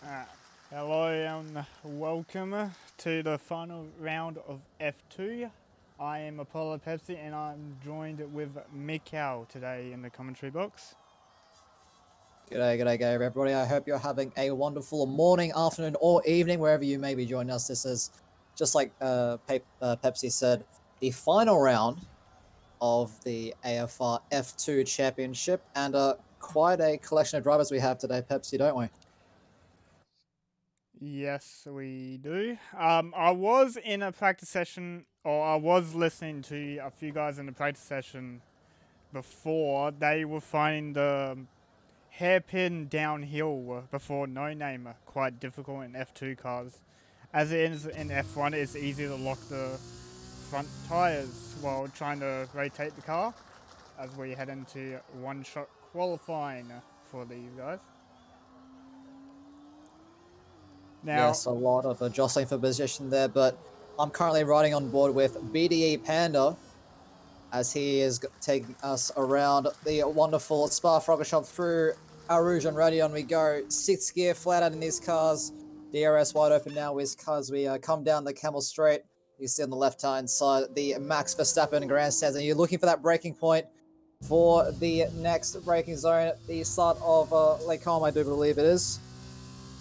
Uh, Hello and welcome to the final round of F2. I am Apollo Pepsi and I'm joined with Mikau today in the commentary box. G'day, everybody. I hope you're having a wonderful morning, afternoon, or evening, wherever you may be joining us. This is, just like Pepsi said, the final round of the AFR F2 Championship, and quite a collection of drivers we have today, Pepsi, don't we? Yes, we do. I was in a practice session, or I was listening to a few guys in the practice session before. They were finding the hairpin downhill before no name quite difficult in F2 cars. As it is in F1, it's easy to lock the front tyres while trying to rotate the car as we head into one-shot qualifying for these guys. Now, Yes, a lot of jostling for position there, but I'm currently riding on board with BDE Panda as he is taking us around the wonderful Spa-Francorchamps through Arouge and Radion. We go 6th gear flat out in these cars. DRS wide open now as we come down the Camel Straight. You see on the left-hand side the Max Verstappen grandstands, and you're looking for that braking point for the next braking zone, the start of Lake Como, I do believe it is.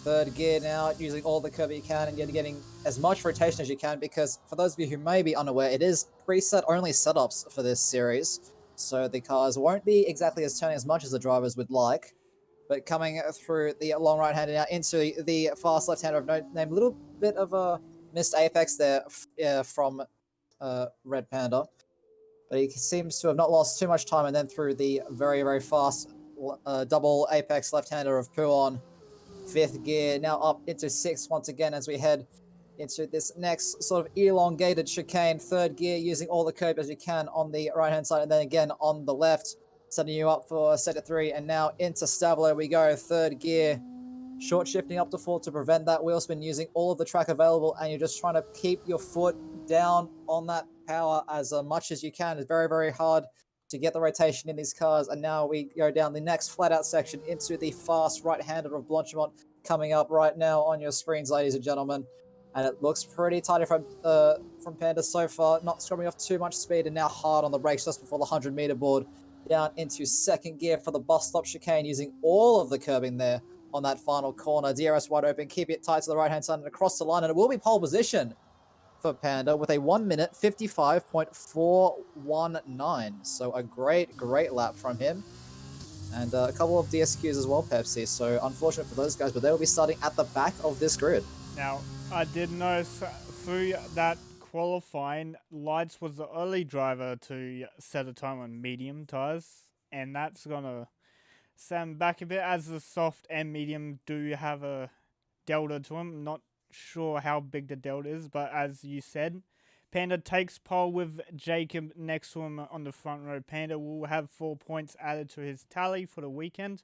3rd gear now, using all the curb you can, and you're getting as much rotation as you can, because for those of you who may be unaware, it is preset only setups for this series, so the cars won't be exactly as turning as much as the drivers would like. But coming through the long right hander now into the fast left hander of no name, a little bit of a missed apex there from Red Panda, but he seems to have not lost too much time, and then through the very fast double apex left hander of Puon. 5th gear, now up into 6th once again as we head into this next sort of elongated chicane. 3rd gear, using all the curb as you can on the right-hand side, and then again on the left, setting you up for sector 3, and now into Stablo we go. 3rd gear, short shifting up to 4 to prevent that wheel spin, using all of the track available, and you're just trying to keep your foot down on that power as much as you can. It's very hard to get the rotation in these cars, and now we go down the next flat-out section into the fast right-hander of Blanchimont, coming up right now on your screens, ladies and gentlemen. And it looks pretty tight from Panda so far, not scrubbing off too much speed, and now hard on the brakes just before the 100-meter board, down into 2nd gear for the bus stop chicane, using all of the curbing there on that final corner. DRS wide open, keep it tight to the right-hand side and across the line, and it will be pole position for Panda with a 1 minute 55.419. So a great lap from him. And a couple of DSQs as well, Pepsi. So unfortunate for those guys, but they will be starting at the back of this grid. now I did notice through that qualifying, Lights was the early driver to set a time on medium tyres, and that's gonna stand back a bit as the soft and medium do have a delta to them. Not sure how big the delta is, but as you said, Panda takes pole with Jacob next to him on the front row. Panda will have 4 points added to his tally for the weekend.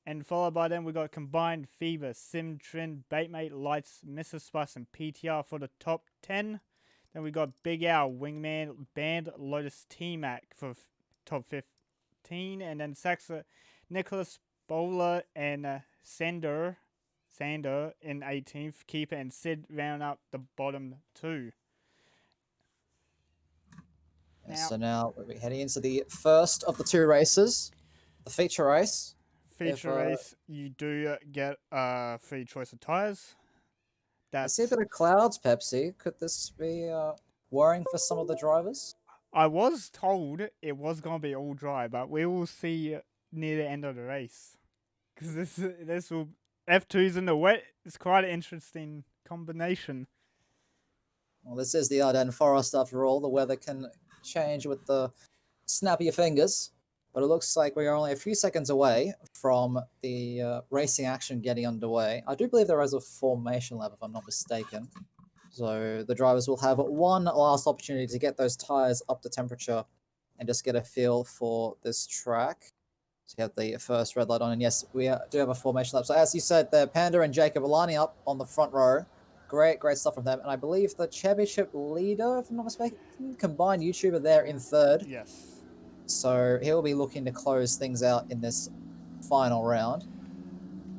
And followed by them, we got Combined Fever, Sim, Trin, Baitmate, Lights, Mr. Spice, and PTR for the top 10. Then we got Big Owl, Wingman, Band, Lotus, T-Mac for top 15. And then Saxa, Nicholas, Bowler, and Sander in 18th. Keeper and Sid round up the bottom 2. So now we're heading into the first of the 2 races, the feature race. Feature race, you do get a free choice of tyres. I see a bit of clouds, Pepsi. Could this be worrying for some of the drivers? I was told it was going to be all dry, but we will see near the end of the race. Because this will... F2's in the wet. It's quite an interesting combination. Well, this is the Ardennes Forest after all. The weather can change with the snap of your fingers. But it looks like we are only a few seconds away from the racing action getting underway. I do believe there is a formation lap, if I'm not mistaken. So the drivers will have one last opportunity to get those tires up to temperature and just get a feel for this track. So you have the first red light on, and yes, we do have a formation lap. So as you said, the Panda and Jacob are lining up on the front row. Great stuff from them. And I believe the championship leader, if I'm not mistaken, combined YouTuber there in 3rd. Yes. So he'll be looking to close things out in this final round.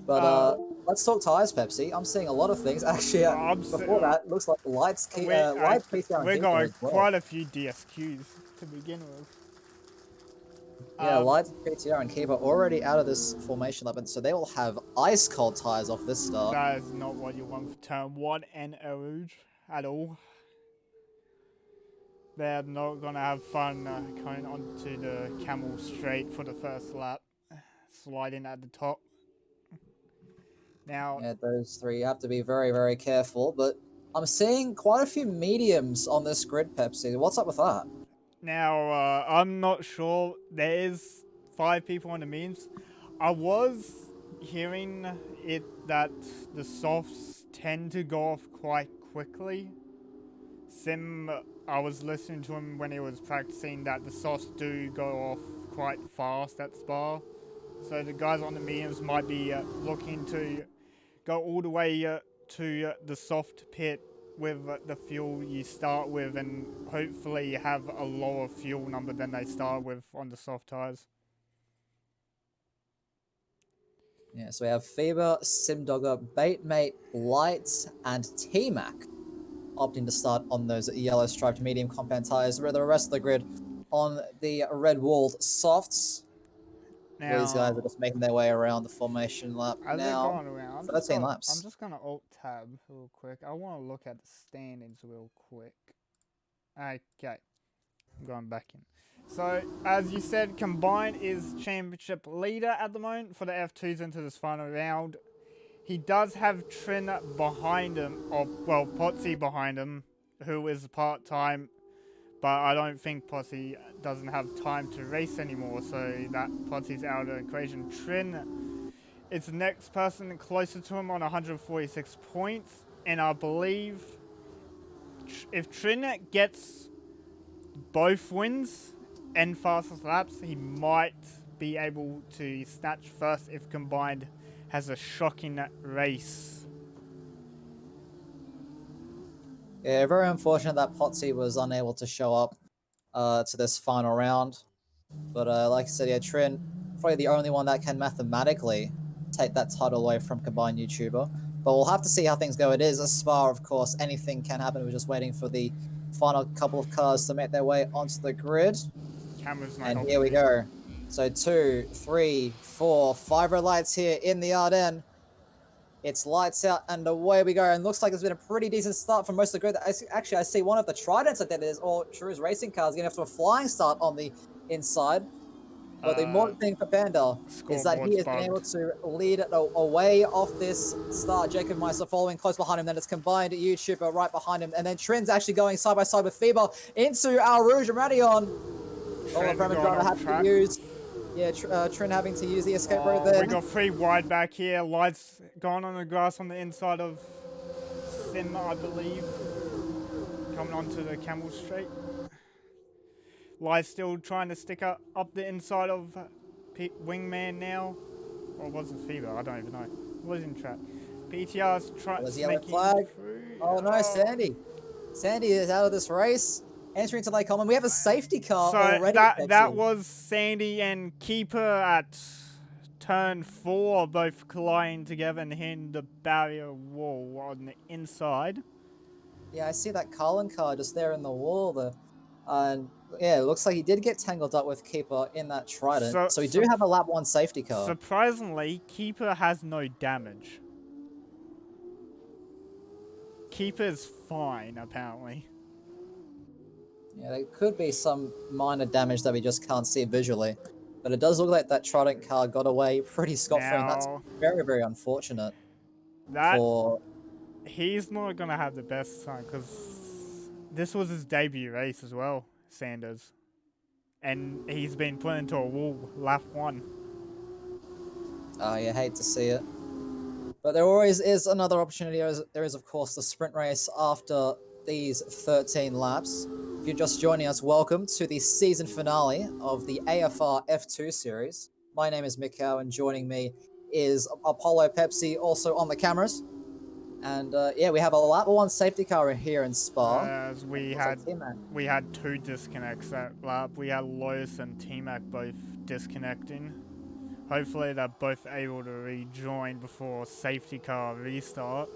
But let's talk tires, Pepsi. I'm seeing a lot of things. Actually, before that, looks like Lights, Lights, PCR, and we're Keeper going as well. quite a few DSQs to begin with. Yeah, Lights, PTR, and Keeper already out of this formation lap, and so they will have ice cold tires off this start. That is not what you want for turn 1 and Erouge at all. They're not gonna have fun coming onto the camel straight for the first lap, sliding at the top. Now, yeah, those three have to be very, very careful. But I'm seeing quite a few mediums on this grid, Pepsi. What's up with that? Now, I'm not sure. There is 5 people on the memes. I was hearing it that the softs tend to go off quite quickly. I was listening to him when he was practicing that the softs do go off quite fast at Spa. So the guys on the mediums might be looking to go all the way to the soft pit with the fuel you start with, and hopefully have a lower fuel number than they start with on the soft tires. Yeah, so we have Fever, Simdogger, Baitmate, Lights, and T-Mac opting to start on those yellow striped medium compound tires, where the rest of the grid on the red walled softs. Now, These guys are just making their way around the formation lap as they're now. going around, 13 I'm laps. just gonna alt tab real quick. I want to look at the standings real quick. Okay, I'm going back in. So, as you said, Combine is championship leader at the moment for the F2s into this final round. He does have Trin behind him, or, well, Potsy behind him, who is part-time, but I don't think Potsy doesn't have time to race anymore, so that Potsy's out of the equation. Trin is the next person closer to him on 146 points, and I believe if Trin gets both wins and fastest laps, he might be able to snatch first if Combined has a shocking race. Yeah, very unfortunate that Potsy was unable to show up to this final round. But like I said, yeah, Trin, probably the only one that can mathematically take that title away from Combined YouTuber. But we'll have to see how things go. It is a Spa, of course. Anything can happen. We're just waiting for the final couple of cars to make their way onto the grid. Cameras not And helping here we me. go. So 2, 3, 4, 5 red lights here in the Ardennes. It's lights out and away we go. And looks like it's been a pretty decent start for most of the grid. Actually, I see one of the Tridents that is, or Drew's racing cars, going to have to a flying start on the inside. But the important thing for Panda is that he has been able to lead it away off this start. Jacob Meister following close behind him. Then it's Combined YouTuber right behind him. And then Trin's actually going side by side with Fever into our Rouge and Radion. Oh, the Parmesan had to use. Yeah, Trin having to use the escape road there. We got 3 wide back here. Lights going on the grass on the inside of Sim, I believe. Coming onto the Camel Straight. Lights still trying to stick up the inside of Wingman now. Or was it Fever? I don't even know. Was in track. PTR's trying to yellow flag. Through. Oh no, Sandy. Sandy is out of this race. Entering to Lake Common. We have a safety car already. That was Sandy and Keeper at turn 4, both colliding together and hitting the barrier wall on the inside. Yeah, I see that Carlin car just there in the wall there. And yeah, it looks like he did get tangled up with Keeper in that Trident. So we do have a lap 1 safety car. Surprisingly, Keeper has no damage. Keeper's fine, apparently. Yeah, there could be some minor damage that we just can't see visually. But it does look like that Trident car got away pretty scot-free, and that's very, very unfortunate. He's not going to have the best time, because this was his debut race as well, Sanders. And he's been put into a wall lap 1. Oh, you hate to see it. But there always is another opportunity. There is, of course, the sprint race after these 13 laps. If you're just joining us, welcome to the season finale of the AFR F2 series. My name is Mikau, and joining me is Apollo Pepsi, also on the cameras. And yeah, we have a lap 1 safety car here in Spa. We had 2 disconnects that lap. We had Lois and T-Mac both disconnecting. Hopefully they're both able to rejoin before safety car restart.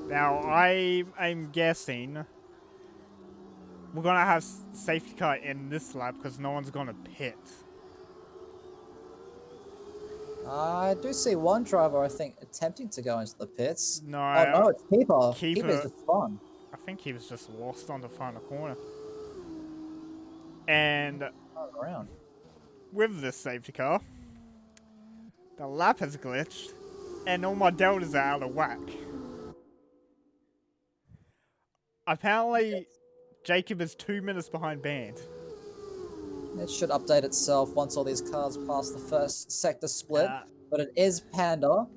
Now I'm guessing we're gonna have safety car in this lap because no one's gonna pit. I do see one driver, I think, attempting to go into the pits. No, Oh no, it's Keeper. Keeper's Keeper. just fun. I think he was just lost on the final corner. And Around. with this safety car, the lap has glitched, and all my deltas are out of whack. Apparently, Jacob is 2 minutes behind band. It should update itself once all these cars pass the first sector split. But it is Panda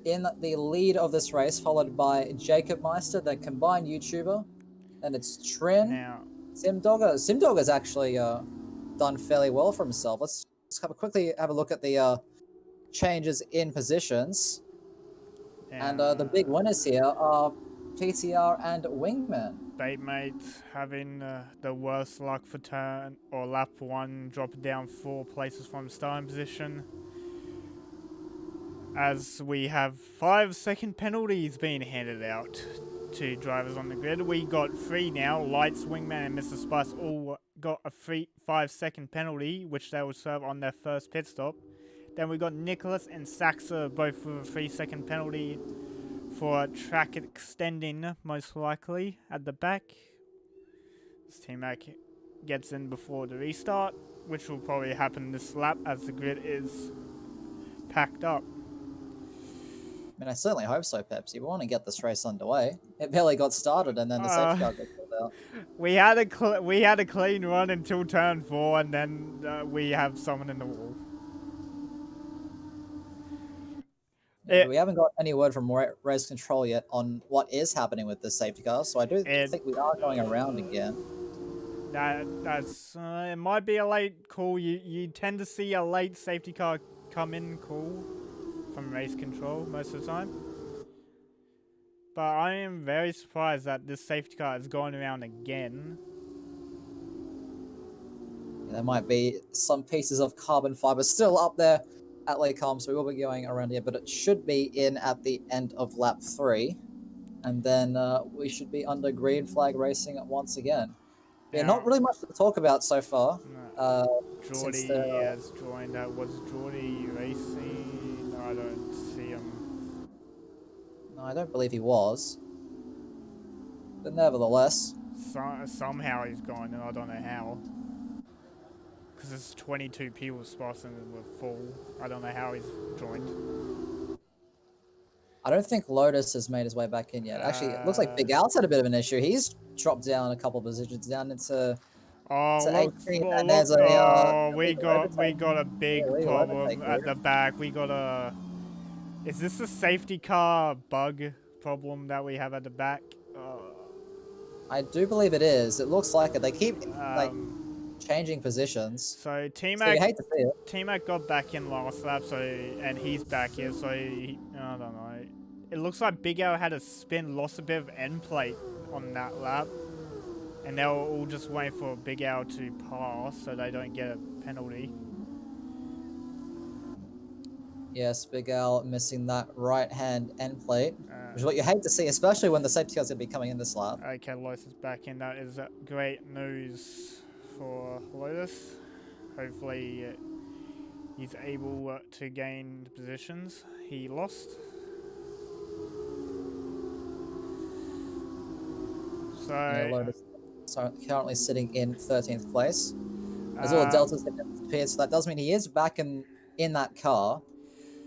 in the lead of this race, followed by Jacob Meister, the combined YouTuber. And it's Trin. Now, Simdogger. Simdogger's actually done fairly well for himself. Let's quickly have a look at the changes in positions. And the big winners here are PTR and Wingman. Baitmate having the worst luck for turn or lap 1, dropping down 4 places from starting position. As we have 5-second penalties being handed out to drivers on the grid. We got 3 now. Lights, Wingman, and Mr. Spice all got a 5-second penalty, which they will serve on their first pit stop. Then we got Nicholas and Saxa both with a 3-second penalty for track extending, most likely, at the back. This T-Mac gets in before the restart, which will probably happen this lap as the grid is packed up. I mean, I certainly hope so, Pepsi. We want to get this race underway. It barely got started, and then the safety car got pulled out. We had a clean run until turn 4, and then we have someone in the wall. We haven't got any word from race control yet on what is happening with this safety car, so I do think we are going around again. That's it might be a late call. You tend to see a late safety car come in call from race control most of the time. But I am very surprised that this safety car is going around again. There might be some pieces of carbon fiber still up there at Lake Calm, so we will be going around here, but it should be in at the end of lap 3. And then we should be under green flag racing once again. Yeah, not really much to talk about so far. Geordie has joined. Was Geordie racing? No, I don't see him. No, I don't believe he was. But nevertheless. Somehow he's gone, and I don't know how. Because there's 22 people spots and we're full. I don't know how he's joined. I don't think Lotus has made his way back in yet. Actually, it looks like Big Al's had a bit of an issue. He's dropped down a couple of positions down into. We got a big problem at the back. We got a. Is this a safety car bug problem that we have at the back? I do believe it is. It looks like it. They keep changing positions. So T-Mac got back in last lap, and he's back here. So I don't know. It looks like Big Al had a spin, lost a bit of end plate on that lap, and they were all just waiting for Big Al to pass so they don't get a penalty. Yes, Big Al missing that right-hand end plate, which is what you hate to see, especially when the safety car's going to be coming in this lap. Okay, Lotus is back in. That is great news for Lotus. Hopefully he's able to gain positions he lost. So yeah, Lotus currently sitting in 13th place. As all the deltas have disappeared, so that does mean he is back in that car,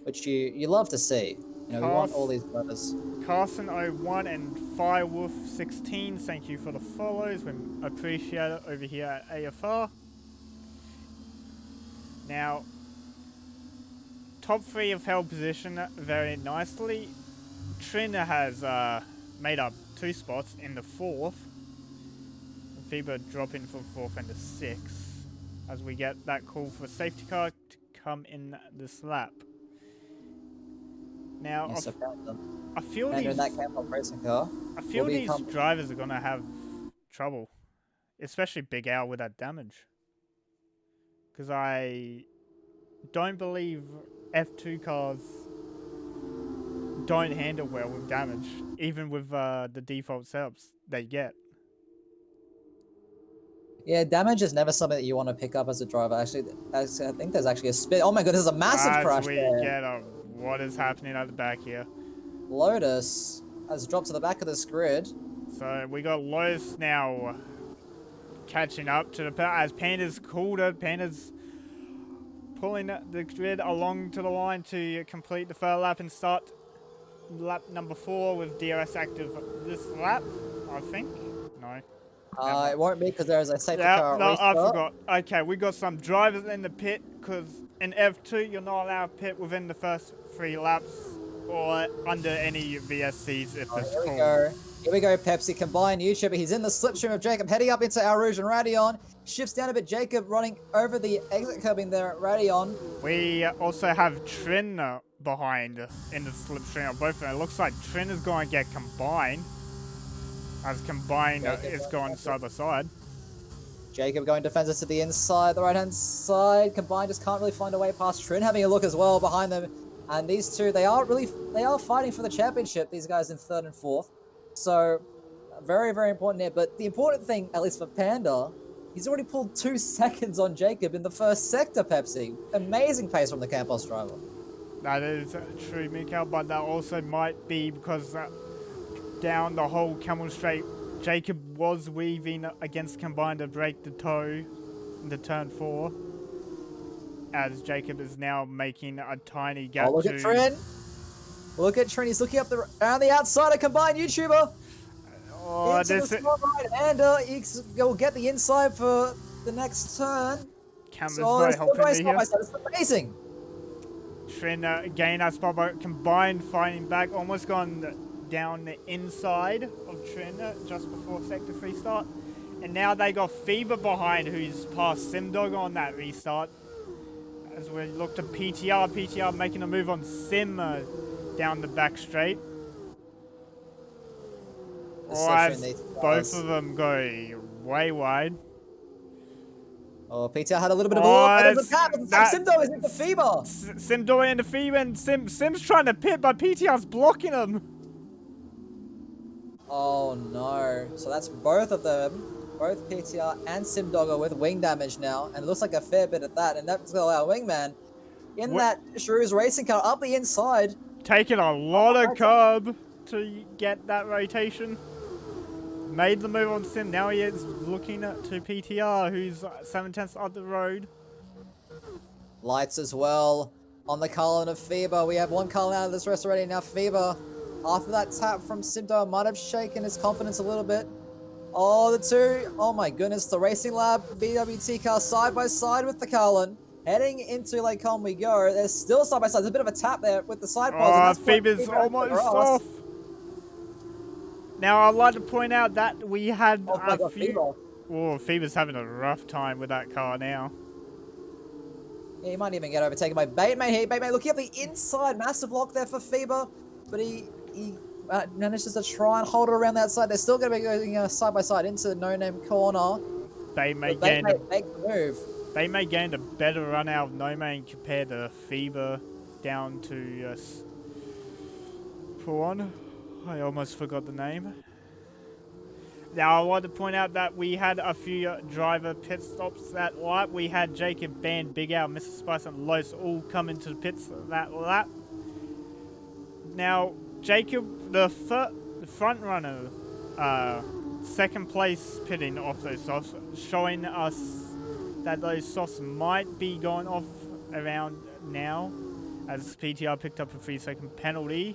which you love to see. You know, we want all these brothers. Carson 01 and Firewolf 16, thank you for the follows. We appreciate it over here at AFR. Now, top 3 have held position very nicely. Trina has made up 2 spots in the 4th. FIBA dropping from 4th and the 6th as we get that call for safety car to come in this lap. Now, yes, I feel these drivers are going to have trouble, especially Big Al with that damage. because I don't believe F2 cars don't handle well with damage, even with the default setups they get. Yeah, damage is never something that you want to pick up as a driver. Actually, I think there's actually a spin. Oh my god, there's a massive As crash we there. get what is happening at the back here. Lotus has dropped to the back of this grid. So we got Lotus now catching up to the as Panda's called it. Panda's pulling the grid along to the line to complete the third lap and start lap number 4 with DRS active this lap, I think. No. It won't be because there is a safety Yeah, car no, restart. I forgot. Okay, we got some drivers in the pit because in F2 you're not allowed to pit within the first 3 laps or under any VSCs if it's Here we called. go. Here we go, Pepsi. Combined YouTuber. He's in the slipstream of Jacob, heading up into our Rouge and Radion. Shifts down a bit. Jacob running over the exit curbing there at Radion. We also have Trin behind in the slipstream of both of them. It looks like Trin is going to get combined. As combined is going side by side. Jacob going defensive to the inside, the right-hand side. Combined just can't really find a way past Trin, having a look as well behind them. And these two, they are fighting for the championship, these guys in 3rd and 4th. So, very, very important here. But the important thing, at least for Panda, he's already pulled 2 seconds on Jacob in the first sector, Pepsi. Amazing pace from the Campos driver. That is true, Mikael, but that also might be because down the whole Camel Straight, Jacob was weaving against Combined to break the toe in the turn 4. As Jacob is now making a tiny gap. Oh, look at Trin. Look at Trin. He's looking up around the outside of Combined YouTuber. Oh, into the spot right hander. He'll get the inside for the next turn. Camera's not helping me here. It's amazing. Trin gained that spot, but Combined fighting back, almost gone down the inside of Trin just before Sector 3 start. And now they got Fever behind, who's passed Simdog on that restart. As we look to PTR making a move on Sim down the back straight. Both of them go way wide. Oh, PTR had a little bit of a look. There's a tap. Simdo is into Fever. Simdo into Fever, and Sim's trying to pit, but PTR's blocking him. Oh no. So that's both of them. Both PTR and Simdogger with wing damage now, and it looks like a fair bit of that, and that's going to allow Wingman in that Shrew's racing car up the inside. Taking a lot of curb to get that rotation. Made the move on Sim, now he is looking to PTR, who's 7/10 up the road. Lights as well on the Cullen of Fever. We have one Cullen out of this race already, now Fever. After that tap from Simdo, might have shaken his confidence a little bit. Oh, the two. Oh my goodness. The Racing Lab BWT car side by side with the Cullen. Heading into Lake Colm we go. They're still side by side. There's a bit of a tap there with the side pods. Oh, Fever's almost off. Now, I'd like to point out that we had a few... Oh, Fever's having a rough time with that car now. Yeah, he might even get overtaken by Batemate here. Batemate looking up the inside. Massive lock there for Fever. But he manages to try and hold it around that side. They're still going to be going side by side into the no-name corner. Batemate gained a better run out of No Man compared to Fever down to Prawn. I almost forgot the name. Now I want to point out that we had a few driver pit stops that lap. We had Jacob Band, Big Al, Mr. Spice and Los all come into the pits that lap. Now Jacob, the front runner, second place pitting off those softs, showing us that those softs might be going off around now, as PTR picked up a 3-second penalty.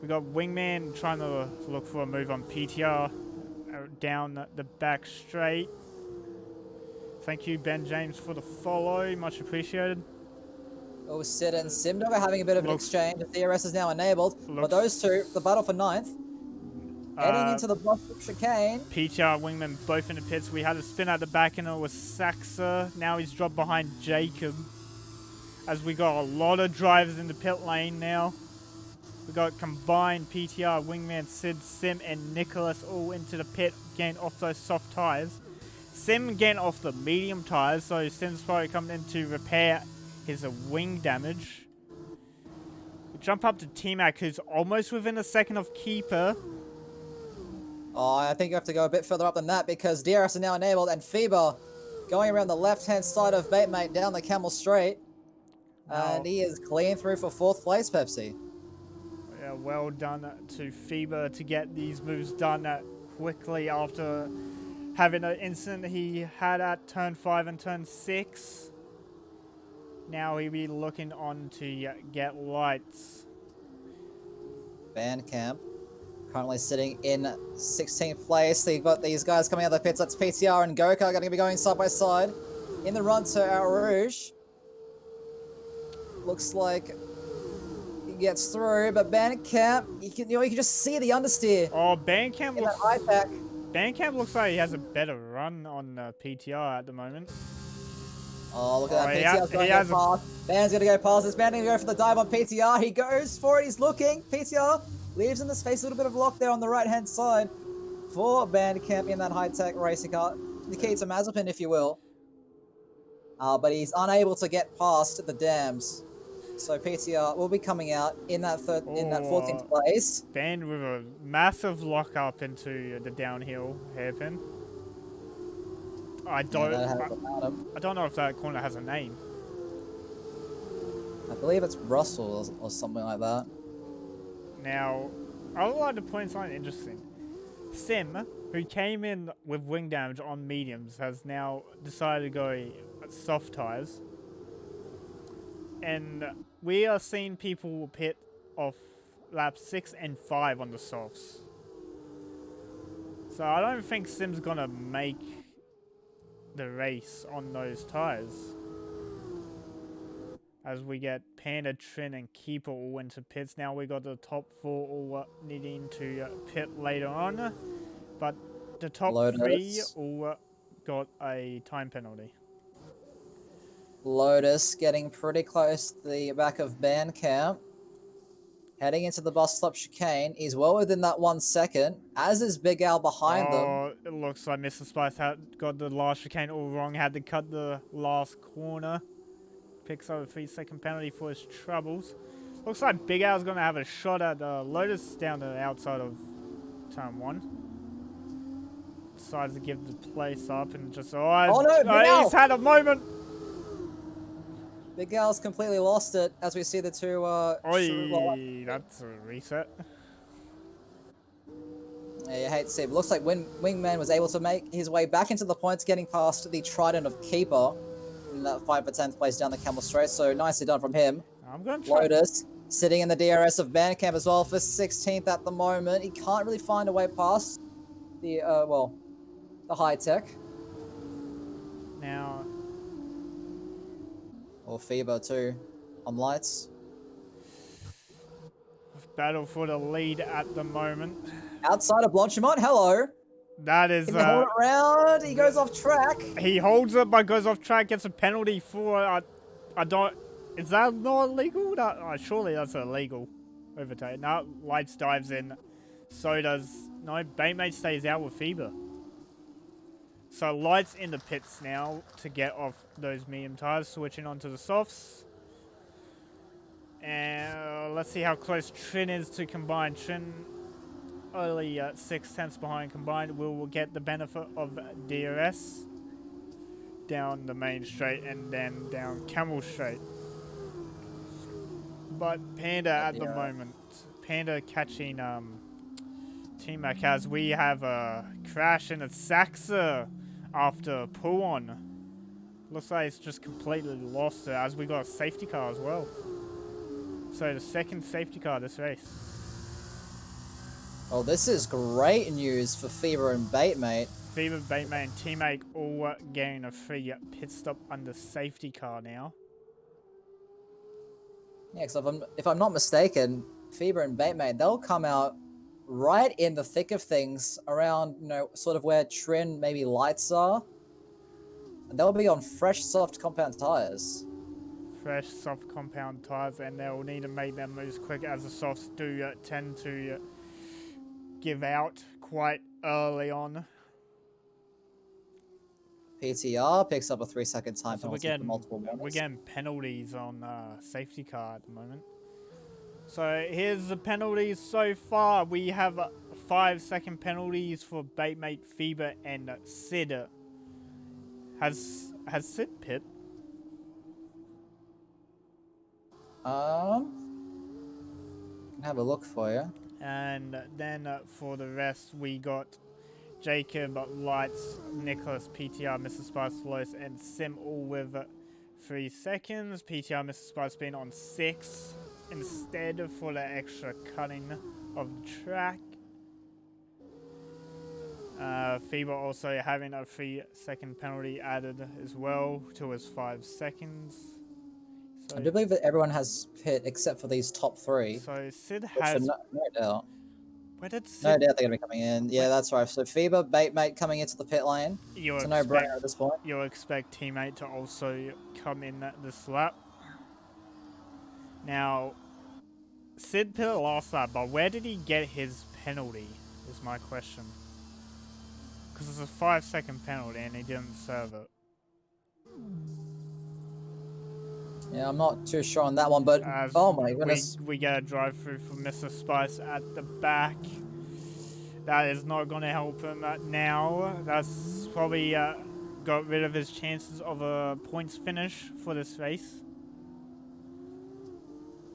We got Wingman trying to look for a move on PTR down the back straight. Thank you, Ben James, for the follow. Much appreciated. Oh, Sid and Simdog are having a bit of an exchange. The DRS is now enabled. But those two, the battle for 9th. Heading into the block chicane. PTR, Wingman, both in the pits. We had a spin at the back and it was Saxa. Now he's dropped behind Jacob. As we got a lot of drivers in the pit lane now. We got combined PTR, Wingman, Sid, Sim, and Nicholas all into the pit, again off those soft tyres. Sim getting off the medium tyres, so Sim's probably coming in to repair his wing damage. We jump up to T-Mac, who's almost within a second of Keeper. Oh, I think you have to go a bit further up than that because DRS are now enabled and Fever going around the left-hand side of Batemate down the Camel Straight. And he is clean through for 4th place, Pepsi. Yeah, well done to Fever to get these moves done quickly after having an incident he had at turn 5 and turn 6. Now he'll be looking on to get lights. Bandcamp currently sitting in 16th place. They've got these guys coming out of the pits. That's PTR and Goka going to be going side by side in the run to Al Rouge. Looks like he gets through, but Bandcamp, you can just see the understeer. Oh, Bandcamp in looks... that high pack. Bandcamp looks like he has a better run on PTR at the moment. Oh, look at that. PTR's going to go past. Band's going to go past this. Band's going to go for the dive on PTR. He goes for it. He's looking. PTR leaves in the space. A little bit of lock there on the right-hand side for Bandcamp in that high-tech racing car. Nikita Mazepin, if you will. But he's unable to get past the dams. So PTR will be coming out in that 14th place. Band with a massive lock up into the downhill hairpin. I don't know if that corner has a name. I believe it's Russell or something like that. Now, I would like to point something interesting. Sim, who came in with wing damage on mediums, has now decided to go soft tyres. And we are seeing people pit off laps 6 and 5 on the softs. So I don't think Sim's gonna make the race on those tyres. As we get Panda, Trin, and Keeper all into pits. Now we got the top 4 all needing to pit later on. But the top 3 all got a time penalty. Lotus getting pretty close to the back of Bandcamp. Heading into the bus stop chicane. He's well within that 1 second, as is Big Al behind them. It looks like Mr. Spice had got the last chicane all wrong, had to cut the last corner. Picks up a 3-second penalty for his troubles. Looks like Big Al's going to have a shot at Lotus down the outside of turn 1. Decides to give the place up and just... Oh no, he's had a moment! Big Al's completely lost it as we see the two... that's a reset. Yeah, you hate to see it. But looks like Wingman was able to make his way back into the points, getting past the Trident of Keeper in that 5 for 10th place down the Camel Straight. So nicely done from him. I'm going to try. Lotus sitting in the DRS of Bandcamp as well for 16th at the moment. He can't really find a way past the, the high tech. Now... Or Fever too, on lights. Battle for the lead at the moment. Outside of Blanchimont, hello. That is... Can he hold it round? He goes off track. He holds it but goes off track, gets a penalty for... I don't... Is that not illegal? Surely that's illegal. Overtake. No, Lights dives in. So does... No, Batemate stays out with Fever. So Lights in the pits now to get off those medium tyres, switching onto the softs. And let's see how close Trin is to Combined. Trin only 6/10 behind Combined. Will get the benefit of DRS down the main straight and then down Camel Straight. But Panda at the moment, Panda catching T-Mac as we have a crash in a Saxa after pull-on. Looks like it's just completely lost it as we got a safety car as well. So the second safety car this race. Oh, this is great news for Fever and Batemate. Fever, Batemate, and T-Mac all getting a free pit stop under safety car now. Yeah, because if I'm not mistaken, Fever and Batemate, they'll come out right in the thick of things around, sort of where Trin maybe Lights are. And they'll be on fresh, soft compound tires. Fresh, soft compound tires, and they'll need to make their moves quick as the softs do tend to give out quite early on. PTR picks up a 3-second time So penalty for multiple we're warnings. getting penalties on safety car at the moment. So here's the penalties so far. We have 5-second penalties for Baitmate, Fever, and Sid. Has Sid pit? Can have a look for you. And then for the rest, we got Jacob, Lights, Nicholas, PTR, Mr. Spice, Lois, and Sim all with 3 seconds. PTR, Mr. Spice being on 6 instead for the extra cutting of track. Fever also having a 3-second penalty added as well to his 5 seconds. So, I do believe that everyone has pit except for these top 3. So Sid Which has. no doubt. Where did Sid? No doubt they're going to be coming in. Yeah, that's right. So Fever, Baitmate coming into the pit lane. It's a no-brainer at this point. You'll expect teammate to also come in this lap. Now, Sid pit last lap, but where did he get his penalty? Is my question. Because it's a 5-second penalty and he didn't serve it. Yeah, I'm not too sure on that one, but oh my goodness. We get a drive through for Mr. Spice at the back. That is not going to help him now. That's probably got rid of his chances of a points finish for this race.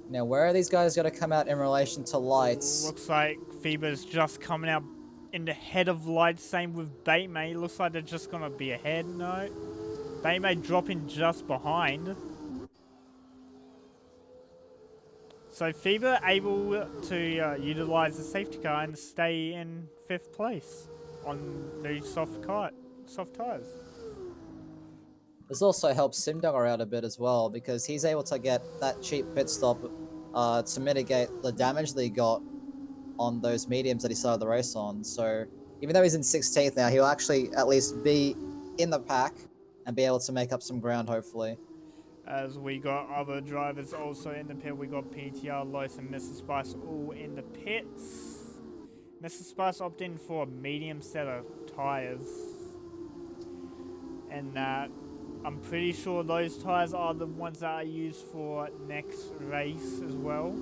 Now, where are these guys going to come out in relation to Lights? Looks like Fever's just coming out in the head of Lights. Same with Baitmate. Looks like they're just going to be ahead. No. Baitmate dropping just behind. So Fever able to utilize the safety car and stay in 5th place on the soft tires. This also helps Simdogger out a bit as well because he's able to get that cheap pit stop to mitigate the damage that he got on those mediums that he started the race on. So even though he's in 16th now, he'll actually at least be in the pack and be able to make up some ground, hopefully. As we got other drivers also in the pit, we got PTR, Lois, and Mr. Spice all in the pits. Mr. Spice opted in for a medium set of tyres. And I'm pretty sure those tyres are the ones that are used for next race as well.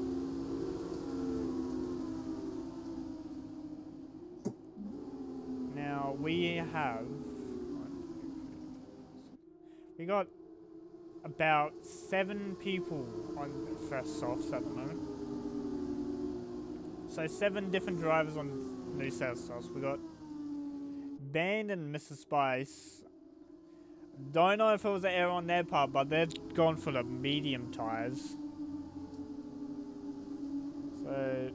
Now we got about 7 people on first softs at the moment. So 7 different drivers on new set of softs. We got Band and Mrs. Spice. Don't know if it was an error on their part, but they've gone for the medium tires. So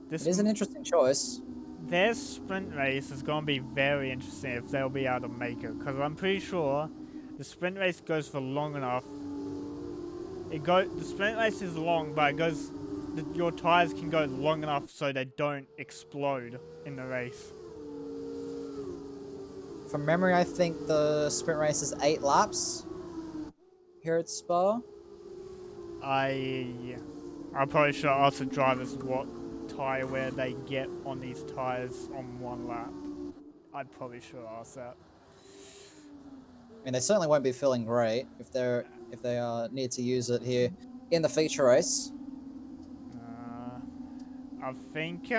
this is an interesting choice. Their sprint race is going to be very interesting if they'll be able to make it, because I'm pretty sure the sprint race goes for long enough. The sprint race is long, but your tires can go long enough so they don't explode in the race. From memory, I think the sprint race is 8 laps here at Spa. I probably should ask the drivers what tire wear they get on these tires on 1 lap. I'd probably should ask that. I mean, they certainly won't be feeling great if they need to use it here in the feature race. I think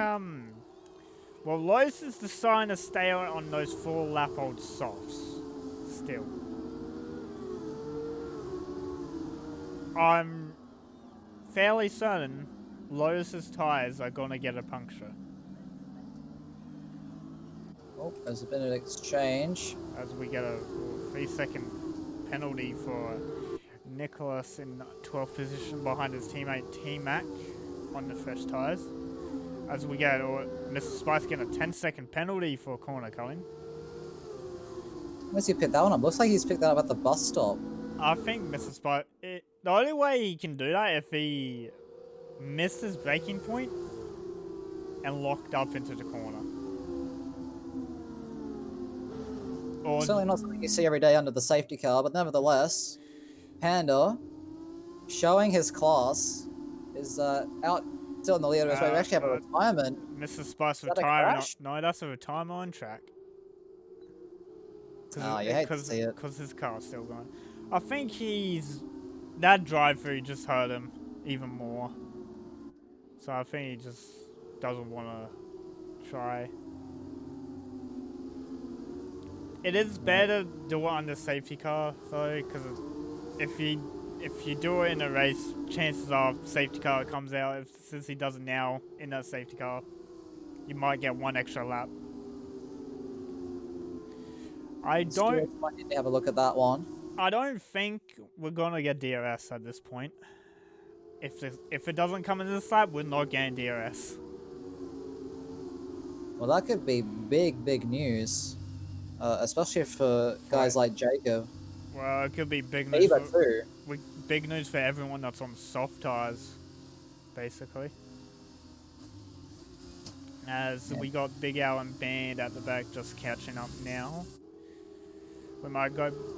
well, Lois is deciding to stay on those 4-lap-old softs still. I'm fairly certain Lotus's tires are gonna get a puncture. Oh, there's been an exchange. As we get a 3-second penalty for Nicholas in 12th position behind his teammate T-Mac on the fresh tires. As we get Mr. Spice getting a 10-second penalty for corner culling. Where's he picked that one up? Looks like he's picked that up at the bus stop. I think Mr. Spice... the only way he can do that if he missed his braking point and locked up into the corner. Or certainly not something you see every day under the safety car, but nevertheless, Panda, showing his class, is out still in the lead of his way. We actually have a retirement. Mr. Spice retiring. No, that's a retirement on track. Oh, you hate to see it. Because his car's still going. I think that drive-through just hurt him even more. So I think he just doesn't want to try. It is better to do it on the safety car though, because if you do it in a race, chances are safety car comes out. Since he does it now in a safety car, you might get one extra lap. I don't. Might need to have a look at that one. I don't think we're gonna get DRS at this point. If it doesn't come in this lap, we're not getting DRS. Well, that could be big news, especially for guys like Jacob. Well, it could be big news. Too. Big news for everyone that's on soft tires, basically. As we got Big Al and Band at the back just catching up now. We might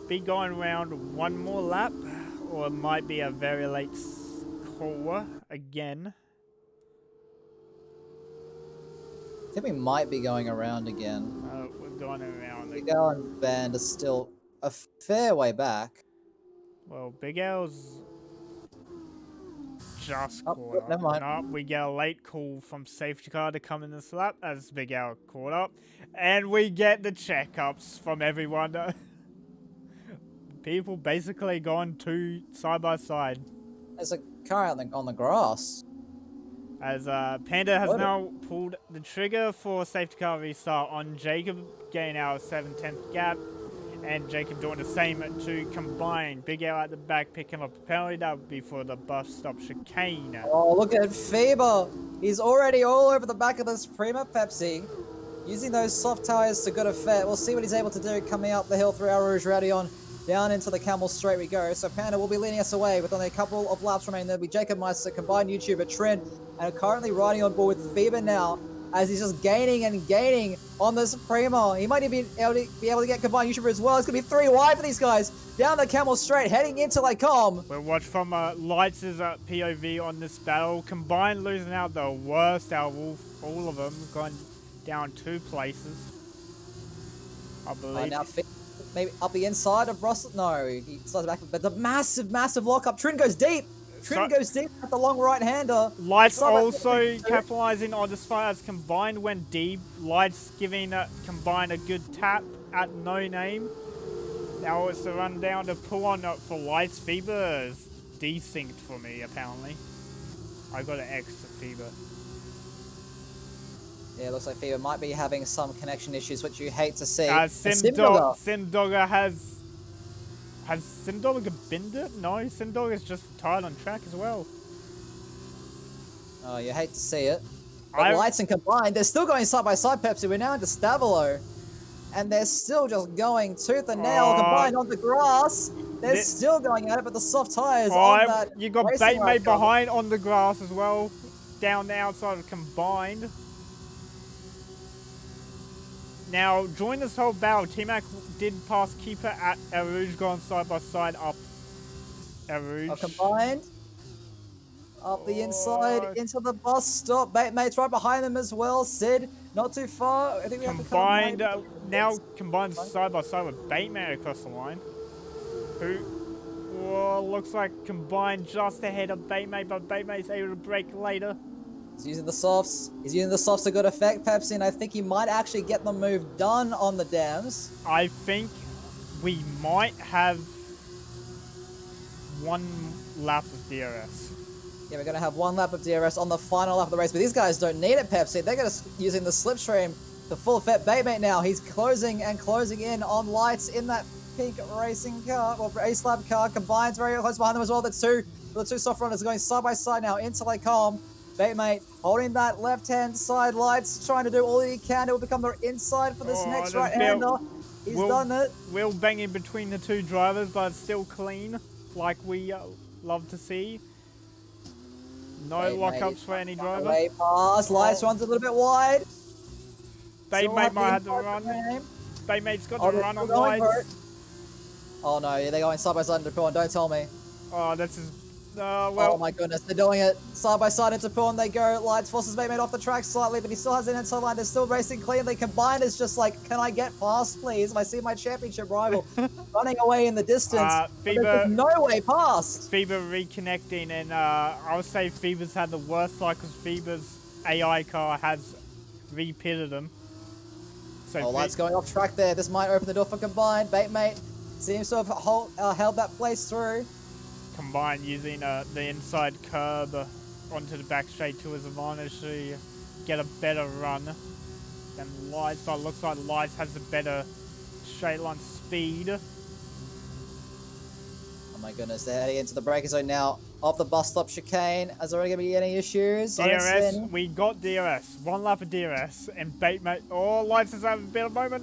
be going around one more lap, or it might be a very late call again. I think we might be going around again. We're going around. Big Al and Band are still a fair way back. Well, Big Al's just caught up. Never mind. No, we get a late call from safety car to come in this lap as Big Al caught up. And we get the checkups from everyone. People basically going side by side. There's a car on the grass. As Panda has now pulled the trigger for safety car restart on Jacob, getting our 7/10 gap. And Jacob doing the same to Combine. Big Al at the back picking up a penalty. That would be for the bus stop chicane. Oh, look at Faber. He's already all over the back of this Prima Pepsi. Using those soft tires to good effect. We'll see what he's able to do coming up the hill through El Rouge Radion. Down into the Camel Straight we go. So Panda will be leading us away with only a couple of laps remaining. There'll be Jacob Meister, Combined YouTuber, Trent, and currently riding on board with Faber now, as he's just gaining and gaining on this Primo. He might even be able to get Combined YouTuber as well. It's going to be 3 wide for these guys. Down the Camel Straight, heading into Lacombe. We'll watch from Lights' POV on this battle. Combined losing out the worst out of all of them. Going down 2 places, I believe. Now maybe up the inside of Russell. No, he slides back. But the massive lockup. Trin goes deep. Goes deep at the long right-hander. Lights also capitalizing on this fight as Combined went deep. Lights giving Combined a good tap at No Name. Now it's a run down to pull on for Lights. Fever is desynced for me, apparently. I got an X to Fever. Yeah, it looks like Fever might be having some connection issues, which you hate to see. Simdogger has Simdogger binned it? No, Simdogger is just tired on track as well. Oh, you hate to see it. But Lights and Combined, they're still going side by side, Pepsi. We're now into Stavilo. And they're still just going tooth and nail. Combined on the grass. They're still going at it, but the soft tires on that. You got Batemate behind on the grass as well. Down the outside of Combined. Now, during this whole battle, T-Mac did pass Keeper at El Rouge, going side by side up El Rouge. Combined. Up the inside, into the bus stop. Batemate's right behind them as well. Sid, not too far. I think we Combined, now Combined side by side with Batemate across the line. Who looks like Combined just ahead of Batemate, but Batemate's able to break later. He's using the softs. He's using the softs to good effect, Pepsi, and I think he might actually get the move done on the dams. I think we might have 1 lap of DRS. Yeah, we're going to have 1 lap of DRS on the final lap of the race, but these guys don't need it, Pepsi. They're going to using the slipstream to full effect. Batemate now, he's closing in on Lights in that pink racing car, or race lab car. Combines very close behind them as well. The two soft runners going side by side now into Lacombe. Batemate holding that left-hand side. Lights trying to do all he can. It will become the inside for this next right-hander. He's done it. We'll bang in between the 2 drivers, but still clean, like we love to see. No lockups for any driver. Way past. Lights runs a little bit wide. Batemate might have to run. Batemate's got to run on Lights. Oh no, they're going side by side into Pill, don't tell me. Oh, this is Well, Oh my goodness, they're doing it. Side by side into Pawn they go. Lights forces made off the track slightly, but he still has an inside line. They're still racing cleanly. Combined is just like, can I get past, please? I see my championship rival running away in the distance. But there's just no way past. FIBA reconnecting, and I would say FIBA's had the worst luck because FIBA's AI car has re-pitted him. So Lights going off track there. This might open the door for Combined. Baitmate seems to have held that place through. Combined using the inside curb onto the back straight to his advantage to get a better run than Lights. But it looks like Lights has the better straight line speed. Oh my goodness, they're heading into the braking zone now. Off the bus stop chicane. Is there going to be any issues? DRS, we got DRS. One lap of DRS, and Baitmate. Oh, Lights is having a better moment.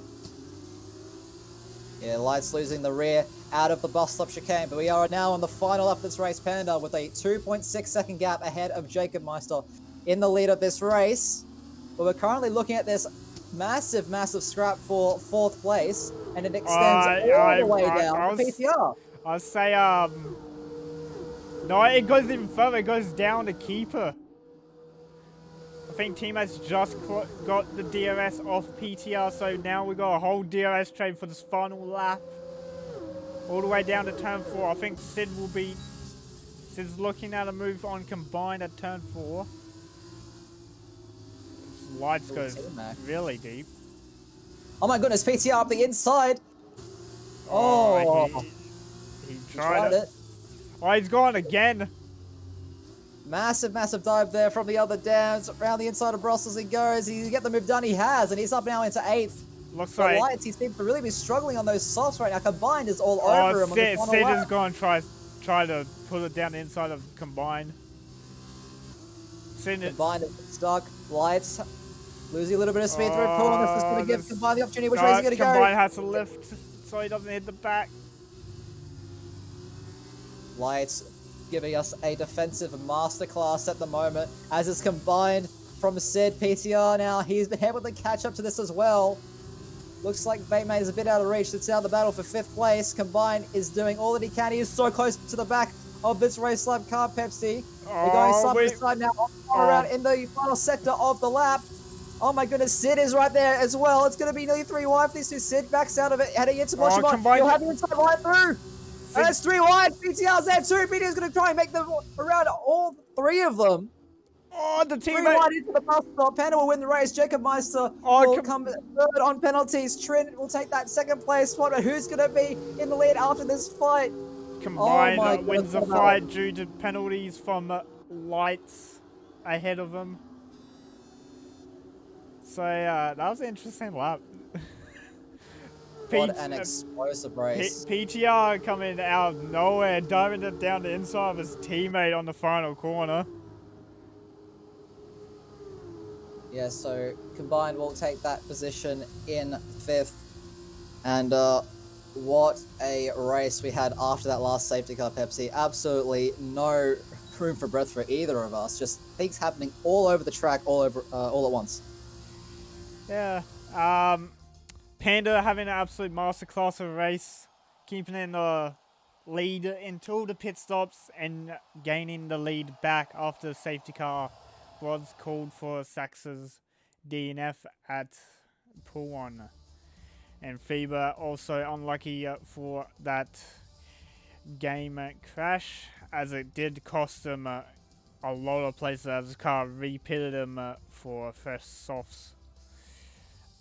Yeah, Lights losing the rear out of the bus stop chicane, but we are now on the final lap of this race, Panda, with a 2.6 second gap ahead of Jacob Meister in the lead of this race. But we're currently looking at this massive, massive scrap for 4th place, and it extends all the way down to PTR. I'll say, no, it goes even further. It goes down to keeper. I think teammates just got the DRS off PTR, so now we got a whole DRS trade for this final lap. All the way down to turn 4. I think Sid's looking at a move on Combined at turn 4. Lights goes really deep. Oh my goodness, PTR up the inside. He tried it. Oh, he's gone again. Massive, massive dive there from the other dams. Around the inside of Brussels he goes. He get the move done, he has, and he's up now into 8th. Looks like Lights, he seems to really be struggling on those softs right now. Combined is all over him. Sid is going to try to pull it down the inside of Combined. Combined is stuck. Lights losing a little bit of speed through Pawn. This is going to give Combined the opportunity. Which way is he going to go? Combined has to lift so he doesn't hit the back. Lights giving us a defensive masterclass at the moment, as is Combined from Sid. PTR now, he's been able to catch up to this as well. Looks like Baitmate is a bit out of reach. It's now the battle for 5th place. Combined is doing all that he can. He is so close to the back of this race lap car, Pepsi. They're going side by side now, around in the final sector of the lap. Oh my goodness, Sid is right there as well. It's going to be nearly 3 wide for these two. Sid backs out of it, heading into Moshimon. He'll have the inside right through. And it's 3 wide. PTR's there too. PTR's going to try and make them around all 3 of them. Oh, the teammate. 3 wide into the bus stop. Panda will win the race. Jacob Meister will come 3rd on penalties. Trent will take that 2nd place spot. But who's going to be in the lead after this fight? Combined wins the fight due to penalties from Lights ahead of him. So that was an interesting lap. What an explosive race. PTR coming out of nowhere, diving it down the inside of his teammate on the final corner. Yeah, so Combined will take that position in 5th. And what a race we had after that last safety car, Pepsi. Absolutely no room for breath for either of us. Just things happening all over the track, all at once. Yeah. Panda having an absolute masterclass of a race, keeping in the lead until the pit stops and gaining the lead back after the safety car was called for Sax's DNF at pool 1. And FIBA also unlucky for that game crash, as it did cost him a lot of places as his car re-pitted him for fresh softs.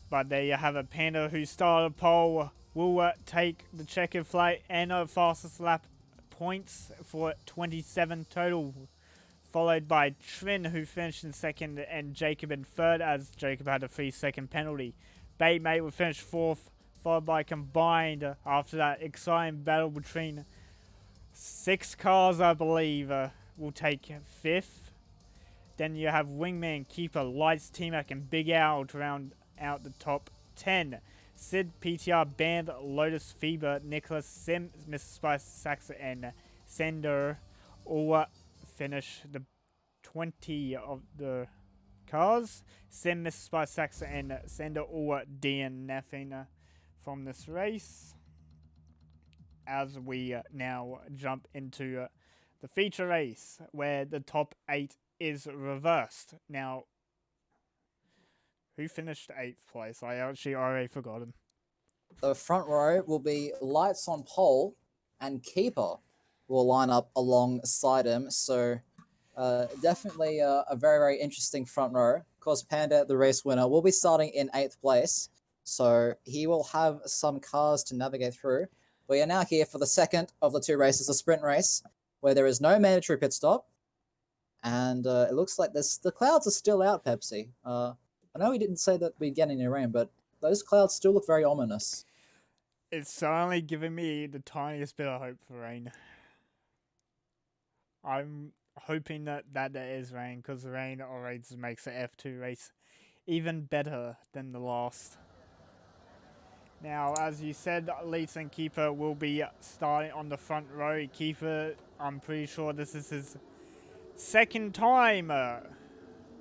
But there you have it. Panda, who started pole, will take the checkered flag and fastest lap points for 27 total. Followed by Trin, who finished in 2nd, and Jacob in 3rd, as Jacob had a 3-second penalty. Baitmate will finish 4th, followed by Combined. After that exciting battle between 6 cars, I believe, will take 5th. Then you have Wingman, Keeper, Lights, T-Mac, and Big Al to round out the top 10. Sid, PTR, Band, Lotus, FIBA, Nicholas, Sim, Mr. Spice, Saxa, and Sender all finish the 20 of the cars. Sim, Mr. Spice, Saxa, and Sender all DNFing from this race. As we now jump into the the feature race where the top 8 is reversed. Now, who finished 8th place? I actually already forgotten. The front row will be Lights on pole, and Keeper will line up alongside him. So definitely a very, very interesting front row. Of course, Panda, the race winner, will be starting in 8th place. So he will have some cars to navigate through. We are now here for the second of the 2 races, the sprint race, where there is no mandatory pit stop. And it looks like the clouds are still out, Pepsi. I know we didn't say that we'd get any rain, but those clouds still look very ominous. It's only giving me the tiniest bit of hope for rain. I'm hoping that there is rain, because the rain already makes the F2 race even better than the last. Now, as you said, Leeds and Keeper will be starting on the front row. Keeper, I'm pretty sure this is his second time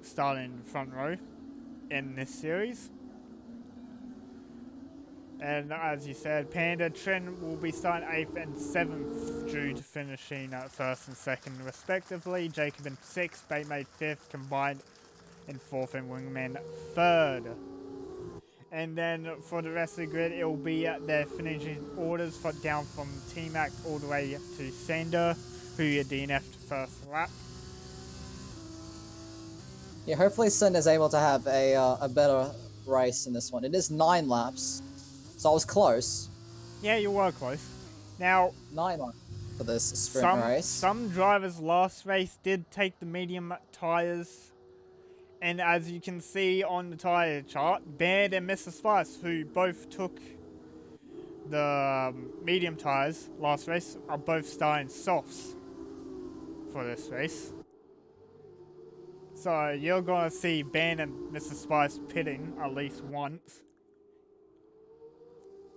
starting front row in this series. And as you said, Panda, Trent will be starting 8th and 7th, due to finishing 1st and 2nd respectively. Jacob in 6th, Batemate 5th, combined in 4th, and Wingman 3rd. And then for the rest of the grid, it will be their finishing orders down from T-Mac all the way to Sander, who DNF'd first lap. Yeah, hopefully Sender's able to have a better race in this one. It is 9 laps, so I was close. Yeah, you were close. Now, 9 laps for this sprint race. Some drivers last race did take the medium tyres. And as you can see on the tyre chart, Baird and Mr. Spice, who both took the medium tyres last race, are both starting softs for this race. So you're going to see Ben and Mr. Spice pitting at least once.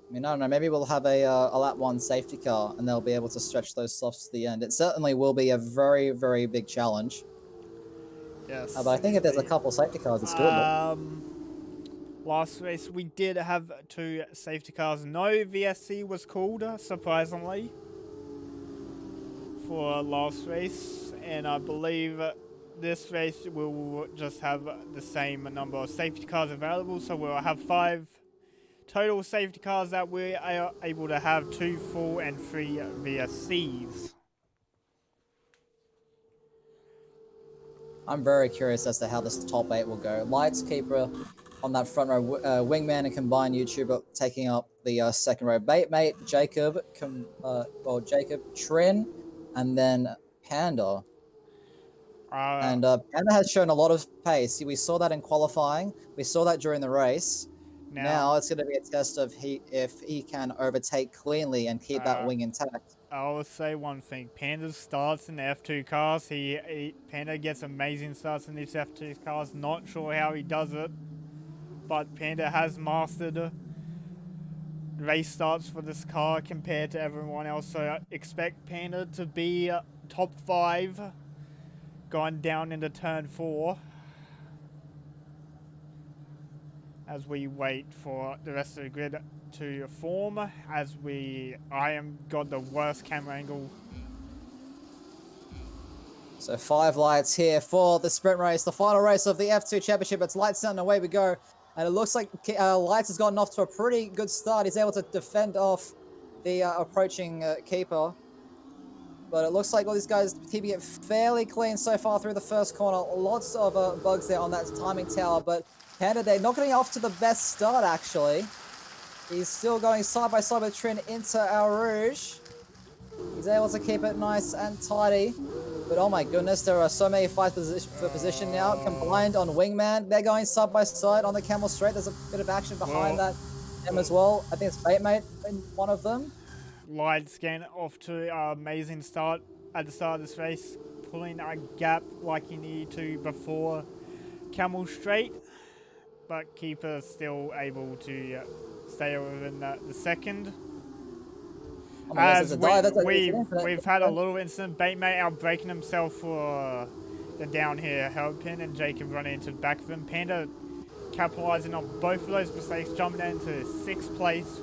I mean, I don't know, maybe we'll have a lap 1 safety car and they'll be able to stretch those softs to the end. It certainly will be a very, very big challenge. Yes. But I think if there's a couple safety cars, it's doable. Last race we did have 2 safety cars. No VSC was called, surprisingly, for last race. And I believe this race will just have the same number of safety cars available. So we'll have 5 total safety cars that we are able to have, 2 full and 3 VSCs. I'm very curious as to how this top 8 will go. Lights, Keeper on that front row, Wingman and combined YouTuber taking up the second row. Batemate, Jacob, Trin, and then Panda. And Panda has shown a lot of pace. We saw that in qualifying. We saw that during the race. Now it's going to be a test of if he can overtake cleanly and keep that wing intact. I'll say one thing. Panda starts in the F2 cars. Panda gets amazing starts in these F2 cars. Not sure how he does it, but Panda has mastered race starts for this car compared to everyone else. So I expect Panda to be top 5 going down into turn 4. As we wait for the rest of the grid to form, I am got the worst camera angle. So 5 lights here for the sprint race, the final race of the F2 Championship. It's lights down and away we go. And it looks like Lights has gotten off to a pretty good start. He's able to defend off the approaching Keeper. But it looks like all these guys keeping it fairly clean so far through the first corner. Lots of bugs there on that timing tower, but Panda, they're not getting off to the best start, actually. He's still going side by side with Trin into Our Rouge. He's able to keep it nice and tidy. But oh my goodness, there are so many fights for position now. Combined on Wingman. They're going side by side on the Camel Straight. There's a bit of action behind them as well. I think it's Batemate in one of them. Lights getting off to an amazing start at the start of this race. Pulling a gap like you need to before Camel Straight. But Keeper still able to stay within the second. As we've had a little incident, Batemate out braking himself for the down here hairpin, and Jacob running into the back of him. Panda capitalizing on both of those mistakes, jumping into 6th place,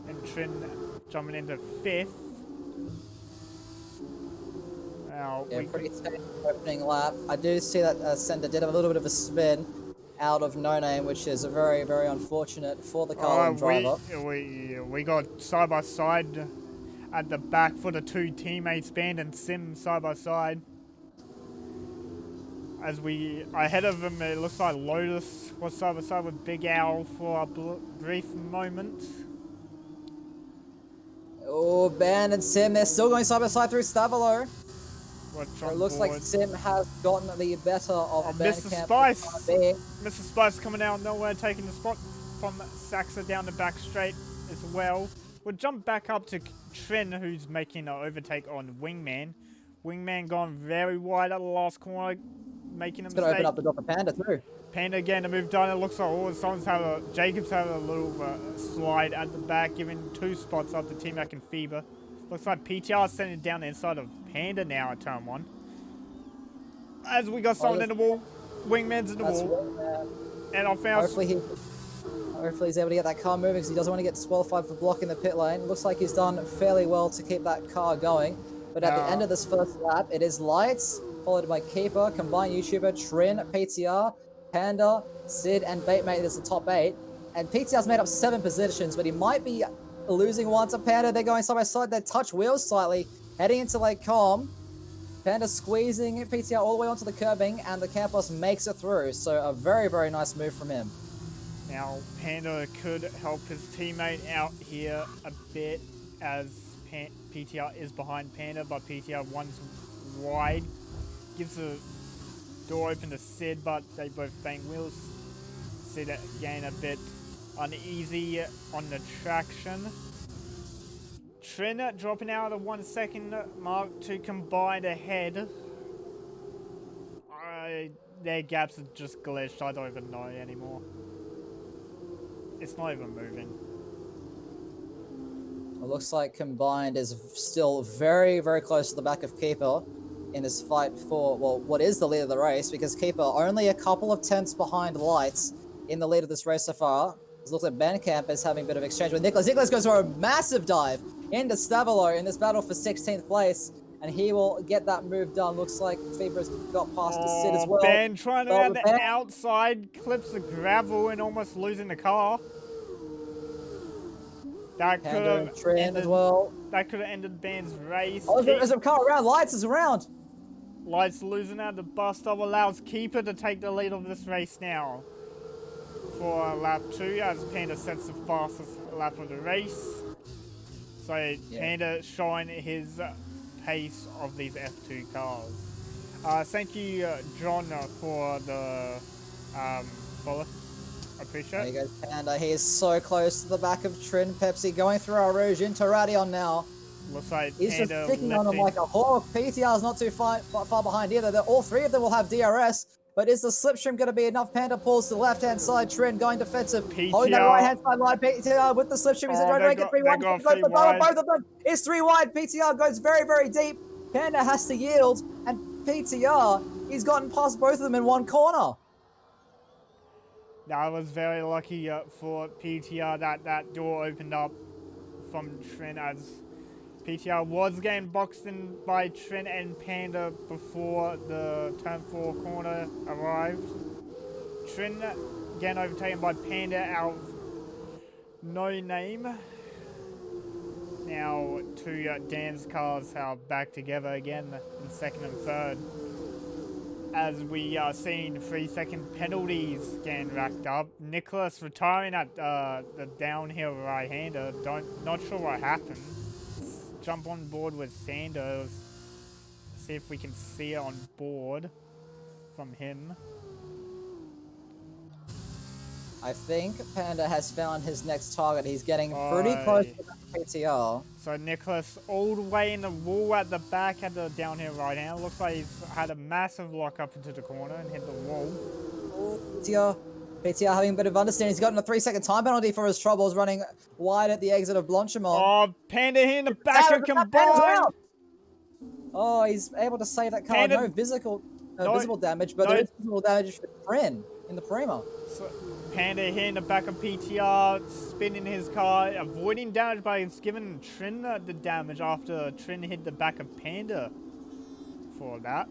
and Trin jumping into 5th. Now, Yeah, pretty safe opening lap. I do see that Sender did have a little bit of a spin out of No Name, which is very, very unfortunate for the Carlin driver. we got side by side at the back for the two teammates, Band and Sim side by side. As we ahead of them, it looks like Lotus was side by side with Big Owl for a brief moment. Oh, Ben and Sim, they're still going side by side through Stavelo. It looks like Sim has gotten the better of Mr. Bandcamp. Spice! Mr. Spice coming out nowhere, taking the spot from Saxa down the back straight as well. We'll jump back up to Trin, who's making an overtake on Wingman. Wingman gone very wide at the last corner, making a mistake. It's going to open up the door for Panda too. Panda again to move down. It looks like Jacob's having a little slide at the back, giving 2 spots up to T-Mac and FIBA. Looks like PTR is sending down the inside of Panda now at turn 1. As we got someone in the wall, Wingman's in the wall. And I found... Hopefully he's able to get that car moving because he doesn't want to get disqualified for blocking the pit lane. Looks like he's done fairly well to keep that car going. But at the end of this first lap, it is Lights, followed by Keeper, Combined YouTuber, Trin, PTR, Panda, Sid, and Baitmate is the top 8. And PTR's made up 7 positions, but he might be losing one to Panda. They're going side by side. They touch wheels slightly, heading into Lake Com. Panda squeezing PTR all the way onto the curbing, and the Campos makes it through. So a very, very nice move from him. Now, Panda could help his teammate out here a bit as PTR is behind Panda, but PTR one's wide. Gives the door open to Sid, but they both bang wheels. Sid again a bit uneasy on the traction. Trin dropping out of the 1 second mark to Combined ahead. Their gaps are just glitched. I don't even know anymore. It's not even moving. It looks like Combined is still very, very close to the back of Keeper in this fight for, well, what is the lead of the race, because Keeper only a couple of tenths behind Lights in the lead of this race so far. It looks like Bandcamp is having a bit of exchange with Nicholas. Nicholas goes for a massive dive into Stavelo in this battle for 16th place, and he will get that move done. Looks like Febra's got past the Sid as well. Ben trying to add the outside, clips the gravel and almost losing the car. That could have ended, that could have ended Ben's race. Oh, there's a car around. Lights is around. Lights losing out the bus stop allows Keeper to take the lead of this race now. For lap 2, as Panda sets the fastest lap of the race. So Panda showing his pace of these F2 cars. Thank you, John, for the follow. I appreciate it. There you go, Panda. He is so close to the back of Trin. Pepsi going through our Rouge into Radion now. Looks like he's Panda just sticking on him like a hawk. PTR is not too far behind either. All 3 of them will have DRS. But is the slipstream going to be enough? Panda pulls to the left-hand side. Trin going defensive. PTR. Holding that right-hand side line. PTR with the slipstream. He's trying to make it 3-1. Both of them. It's 3 wide. PTR goes very, very deep. Panda has to yield. And PTR, he's gotten past both of them in 1 corner. I was very lucky for PTR that door opened up from Trin, as PTR was getting boxed in by Trin and Panda before the turn 4 corner arrived. Trin again overtaken by Panda out of No Name. Now 2 Dan's cars are back together again in 2nd and 3rd. As we are seeing 3-second penalties getting racked up. Nicholas retiring at the downhill right-hander. Not sure what happened. Let's jump on board with Sanders. See if we can see it on board from him. I think Panda has found his next target. He's getting pretty close to the PTR. So Nicholas all the way in the wall at the back at the downhill right hand. Looks like he's had a massive lock up into the corner and hit the wall. PTR having a bit of understanding. He's gotten a 3-second time penalty for his troubles, running wide at the exit of Blanchimont. Oh, Panda here in the back of Combined. Oh, he's able to save that car. Panda, no visible damage, but there is visible damage for Trin in the Prima. So, Panda here in the back of PTR, spinning his car, avoiding damage, but he's given Trin the damage after Trin hit the back of Panda for that.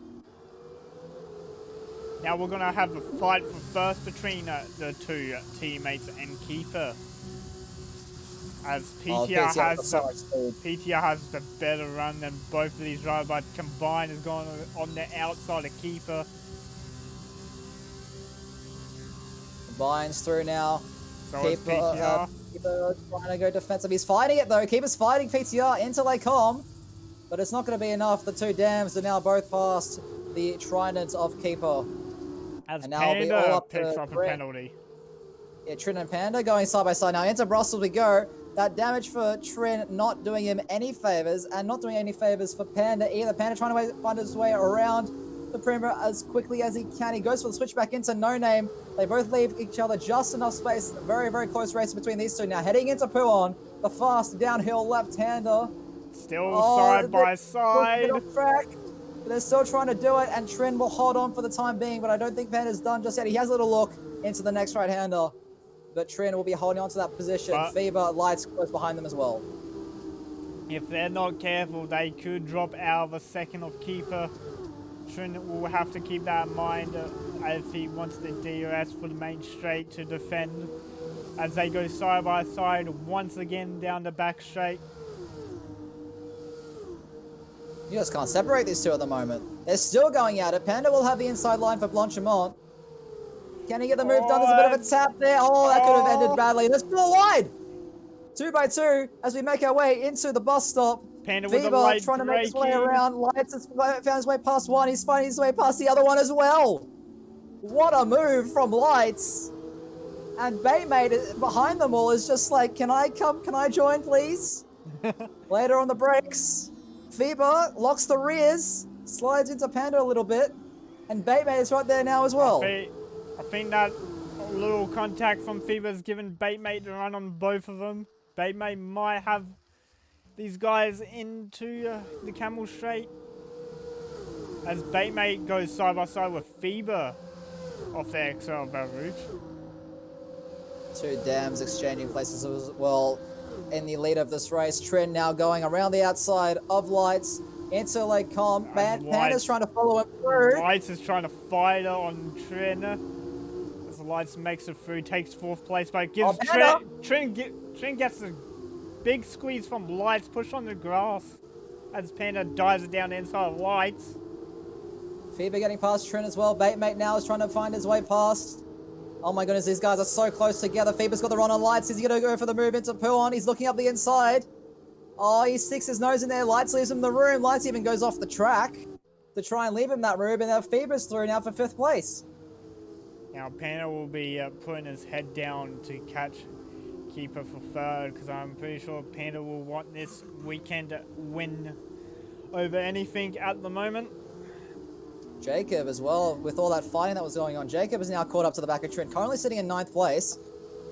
Now we're going to have a fight for first between the two teammates and keeper. As PTR, PTR has the better run than both of these drivers, but combined has gone on the outside of keeper. Combines through now. So it's PTR. Keeper trying to go defensive. He's fighting it though. Keeper's fighting PTR into Lacom, but it's not going to be enough. The two dams are now both past the trident of Keeper. As and now Panda picks up a penalty. Yeah, Trin and Panda going side by side. Now into Brussels we go. That damage for Trin not doing him any favors, and not doing any favors for Panda either. Panda trying to find his way around the perimeter as quickly as he can. He goes for the switch back into No Name. They both leave each other just enough space. Very, very close race between these two. Now heading into Puon, the fast downhill left-hander. Still side by side. They're still trying to do it, and Trin will hold on for the time being, but I don't think Panda's done just yet. He has a little look into the next right-hander, but Trin will be holding on to that position. Fever, Lights close behind them as well. If they're not careful, they could drop out of a second of keeper. Trin will have to keep that in mind as he wants the DRS for the main straight to defend as they go side by side once again down the back straight. You just can't separate these two at the moment. They're still going at it. Panda will have the inside line for Blanchimont. Can he get the move done? There's a bit of a tap there. Oh, that could have ended badly. There's 4 wide. 2 by 2 as we make our way into the bus stop. Panda with the late trying to make his way around. Lights has found his way past one. He's finding his way past the other one as well. What a move from Lights. And Baitmate behind them all is just like, can I come? Can I join, please? Later on the brakes. Fever locks the rears, slides into Panda a little bit, and Baitmate is right there now as well. I think that little contact from Fever has given Baitmate the run on both of them. Baitmate might have these guys into the Camel Straight as Baitmate goes side by side with Fever off the XL route. 2 dams exchanging places as well. In the lead of this race, Trin now going around the outside of Lights into Lake Com. Panda's trying to follow him through. Lights is trying to fight on Trin. As Lights makes it through, takes 4th place, but gives Trin gets a big squeeze from Lights, push on the grass as Panda dives it down the inside of Lights. Fever getting past Trin as well. Baitmate now is trying to find his way past. Oh my goodness, these guys are so close together. Fever's got the run on Lights. Is he going to go for the move into Puon? He's looking up the inside. Oh, he sticks his nose in there. Lights leaves him the room. Lights even goes off the track to try and leave him that room. And now Fever's through now for 5th place. Now Panda will be putting his head down to catch Keeper for 3rd, because I'm pretty sure Panda will want this weekend win over anything at the moment. Jacob as well, with all that fighting that was going on. Jacob is now caught up to the back of Trin, currently sitting in 9th place.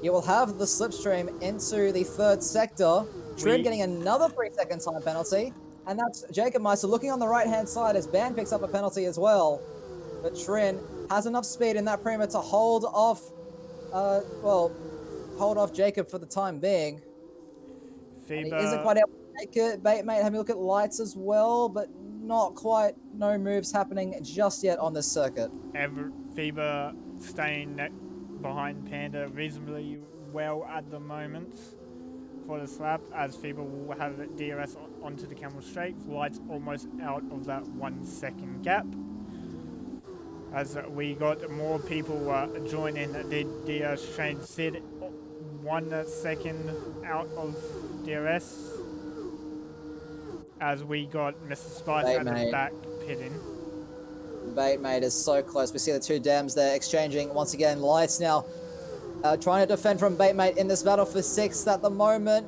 He will have the slipstream into the 3rd sector. Trin getting another 3-second time penalty. And that's Jacob Meister looking on the right-hand side as Ban picks up a penalty as well. But Trin has enough speed in that perimeter to hold off, hold off Jacob for the time being. He isn't quite able to make it. Baitmate having a look at Lights as well, but not quite. No moves happening just yet on this circuit. Fever staying behind Panda reasonably well at the moment for the slap, as Fever will have DRS onto the Camel Straight. Lights almost out of that 1 second gap. As we got more people joining the DRS train. Sid 1 second out of DRS. As we got Mr. Spice at the back pitting. Baitmate is so close. We see the 2 dams there exchanging once again. Lights now trying to defend from Baitmate in this battle for 6th at the moment.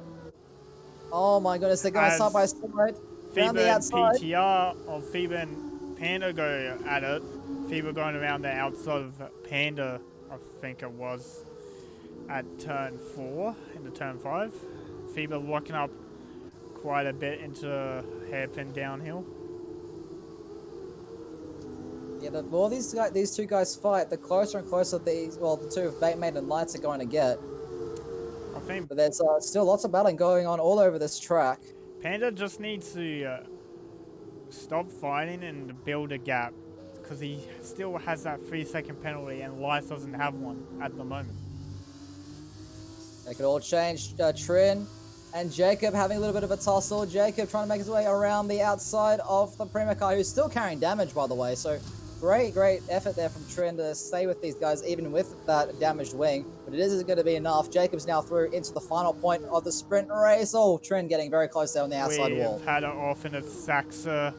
Oh my goodness, they're going side by side. Fever the outside. And PTR of Fever and Panda go at it. Fever going around the outside of Panda, I think it was, at turn 4 into turn 5. Fever locking up quite a bit into hairpin downhill. Yeah, the more these 2 guys fight, the closer and closer the 2 of Baitmate and Lights are going to get. I think. But there's still lots of battling going on all over this track. Panda just needs to stop fighting and build a gap, because he still has that 3-second penalty and Lights doesn't have one at the moment. They could all change. Trin and Jacob having a little bit of a tussle. Jacob trying to make his way around the outside of the Prima car, who's still carrying damage, by the way. So great effort there from Trin to stay with these guys, even with that damaged wing. But it isn't going to be enough. Jacob's now through into the final point of the sprint race. Oh, Trin getting very close there on the outside wall. We've had it off in a Saxa.